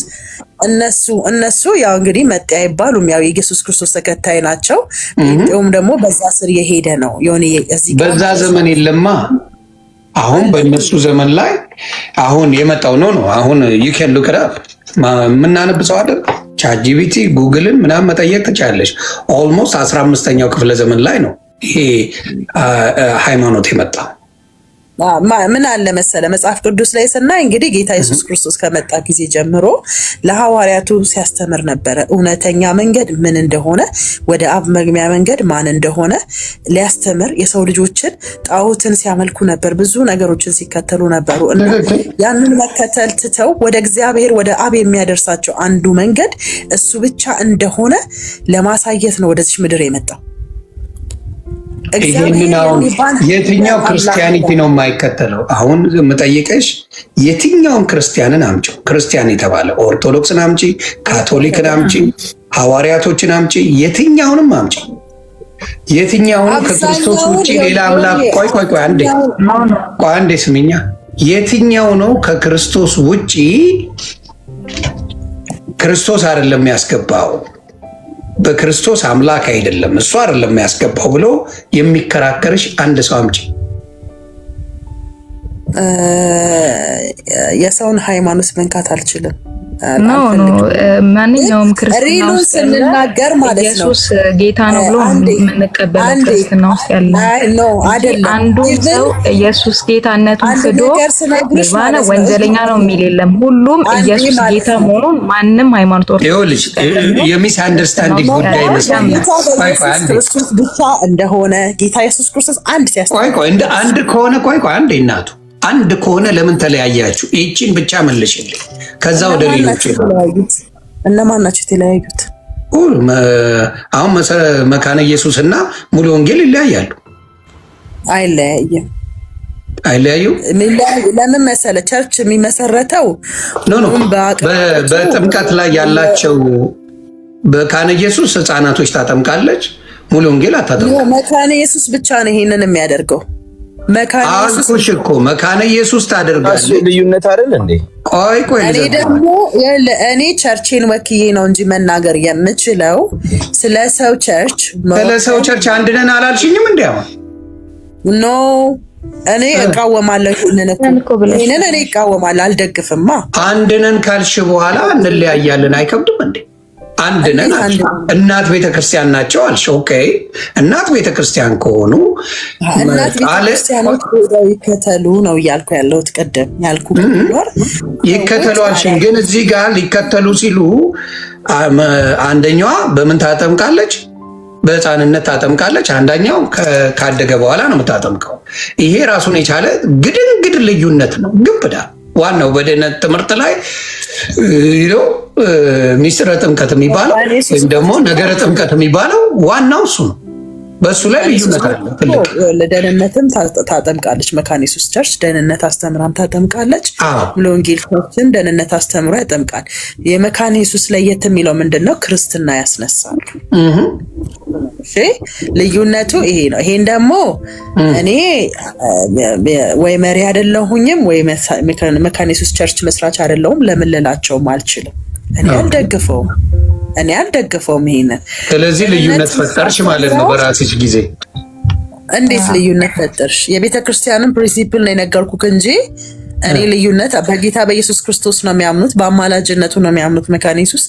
Speaker 5: እነሱ ያው እንግዲህ መጤ አይባሉም፣ ያው የኢየሱስ ክርስቶስ ተከታይ ናቸው። ጴንጤውም ደግሞ በዛ ስር የሄደ ነው። የሆነ እዚህ
Speaker 2: በዛ ዘመን የለማ። አሁን በእነሱ ዘመን ላይ አሁን የመጣው ነው። አሁን ይከሉ ከራብ ምናነብሰው አይደል? ቻትጂፒቲ ጉግልን ምናምን መጠየቅ ትችላለሽ። ኦልሞስት 15ኛው ክፍለ ዘመን ላይ ነው ይሄ ሃይማኖት የመጣው።
Speaker 5: ምን አለ መሰለ መጽሐፍ ቅዱስ ላይ ስናይ እንግዲህ ጌታ ኢየሱስ ክርስቶስ ከመጣ ጊዜ ጀምሮ ለሐዋርያቱ ሲያስተምር ነበረ። እውነተኛ መንገድ ምን እንደሆነ፣ ወደ አብ መግቢያ መንገድ ማን እንደሆነ ሊያስተምር የሰው ልጆችን ጣዖትን ሲያመልኩ ነበር፣ ብዙ ነገሮችን ሲከተሉ ነበሩ እና ያንን መከተል ትተው ወደ እግዚአብሔር ወደ አብ የሚያደርሳቸው አንዱ መንገድ እሱ ብቻ እንደሆነ ለማሳየት ነው ወደዚህ ምድር የመጣው።
Speaker 2: ይሄንን አሁን የትኛው ክርስቲያኒቲ ነው የማይከተለው? አሁን የምጠይቀሽ የትኛውን ክርስቲያንን አምጪው። ክርስቲያን የተባለ ኦርቶዶክስን አምጪ፣ ካቶሊክን አምጪ፣ ሐዋርያቶችን አምጪ፣ የትኛውንም አምጪ። የትኛውንም ከክርስቶስ ውጪ ሌላ አምላክ ቆይ አንዴ ስሚኛ። የትኛው ነው ከክርስቶስ ውጪ ክርስቶስ አይደለም ያስገባው፣ በክርስቶስ አምላክ አይደለም እሱ አይደለም ያስገባው ብሎ የሚከራከርሽ አንድ ሰው አምጪ።
Speaker 5: የሰውን ሃይማኖት መንካት አልችልም።
Speaker 8: ማንኛውም ክርስትና ውስጥ
Speaker 5: ስንናገር ማለት ነው
Speaker 8: ኢየሱስ ጌታ ነው ብሎ የምንቀበለው ክርስትና ውስጥ ያለ አንዱ ሰው ኢየሱስ ጌታነቱን ክዶ ባለ ወንጀለኛ ነው የሚል የለም። ሁሉም ኢየሱስ ጌታ መሆኑን ማንም ሃይማኖት
Speaker 2: ይኸውልሽ የሚስ አንደርስታንዲንግ ጉዳይ ይመስላል።
Speaker 5: ክርስቶስ ብቻ እንደሆነ ጌታ ኢየሱስ ክርስቶስ አንድ ሲያስተምር
Speaker 2: እንደ አንድ ከሆነ አንዴ እናቱ አንድ ከሆነ ለምን ተለያያችሁ? ይቺን ብቻ መልሽልኝ። ከዛ ወደ ሌሎች
Speaker 5: እነማን ናቸው የተለያዩት?
Speaker 2: አሁን መካነ ኢየሱስ እና ሙሉ ወንጌል ይለያያሉ? አይለያዩ።
Speaker 5: ለምን መሰለ ቸርች የሚመሰረተው
Speaker 2: በጥምቀት ላይ ያላቸው መካነ ኢየሱስ ህፃናቶች ታጠምቃለች፣ ሙሉ ወንጌል አታጠምቅም።
Speaker 5: መካነ ኢየሱስ ብቻ ነው ይሄንን የሚያደርገው።
Speaker 2: አልኩሽ እኮ መካነ ኢየሱስ ታደርጋለች።
Speaker 10: ልዩነት አይደል እንዴ?
Speaker 2: ቆይ
Speaker 5: እኔ ደግሞ እኔ ቸርቼን ወክዬ ነው እንጂ መናገር የምችለው ስለ ሰው ቸርች
Speaker 2: አንድ ነን አላልሽኝም? እንዲያው
Speaker 5: ኖ እኔ እቃወማለሁ። ይሄንን እኔ እቃወማለሁ፣ አልደግፍማ።
Speaker 2: አንድ ነን ካልሽ በኋላ እንለያያለን አይከብድም እንዴ? አንድ ነን እናት ቤተክርስቲያን ናቸው አልሽ። ኦኬ እናት ቤተክርስቲያን ከሆኑ
Speaker 5: እናት ቤተክርስቲያኖች ይከተሉ ነው እያልኩ ያለሁት። ቅድም ያልኩ
Speaker 2: ይከተሉ አልሽኝ፣ ግን እዚህ ጋር ሊከተሉ ሲሉ አንደኛዋ በምን ታጠምቃለች? በህፃንነት ታጠምቃለች። አንደኛው ካደገ በኋላ ነው የምታጠምቀው። ይሄ ራሱን የቻለ ግድንግድ ልዩነት ነው። ግብዳ ዋናው በድህነት ትምህርት ላይ ይለው ሚስጥረ ጥምቀት የሚባለው ወይም ደግሞ ነገረ ጥምቀት የሚባለው ዋናው እሱ ነው። በሱ ላይ ልዩነት አለ ትልቅ።
Speaker 5: ለደህንነትም ታጠምቃለች። መካነ ኢየሱስ ቸርች ደህንነት አስተምራም ታጠምቃለች። ሙሉ ወንጌል ቸርችም ደህንነት አስተምሮ ያጠምቃል። የመካነ ኢየሱስ ለየት የሚለው ምንድነው? ክርስትና ያስነሳል። እሺ ልዩነቱ ይሄ ነው። ይሄን ደግሞ እኔ ወይ መሪ አይደለሁኝም ወይ መካነ ኢየሱስ ቸርች መስራች አይደለሁም ለምን ልላቸውም አልችልም። እኔ አልደግፈውም ይሄንን።
Speaker 2: ስለዚህ ልዩነት ፈጠርሽ ማለት ነው በራስሽ ጊዜ።
Speaker 5: እንዴት ልዩነት ፈጠርሽ? የቤተ ክርስቲያንን ፕሪንሲፕል ነው የነገርኩህ እንጂ እኔ ልዩነት በጌታ በኢየሱስ ክርስቶስ ነው የሚያምኑት፣ በአማላጅነቱ ነው የሚያምኑት መካነ ኢየሱስ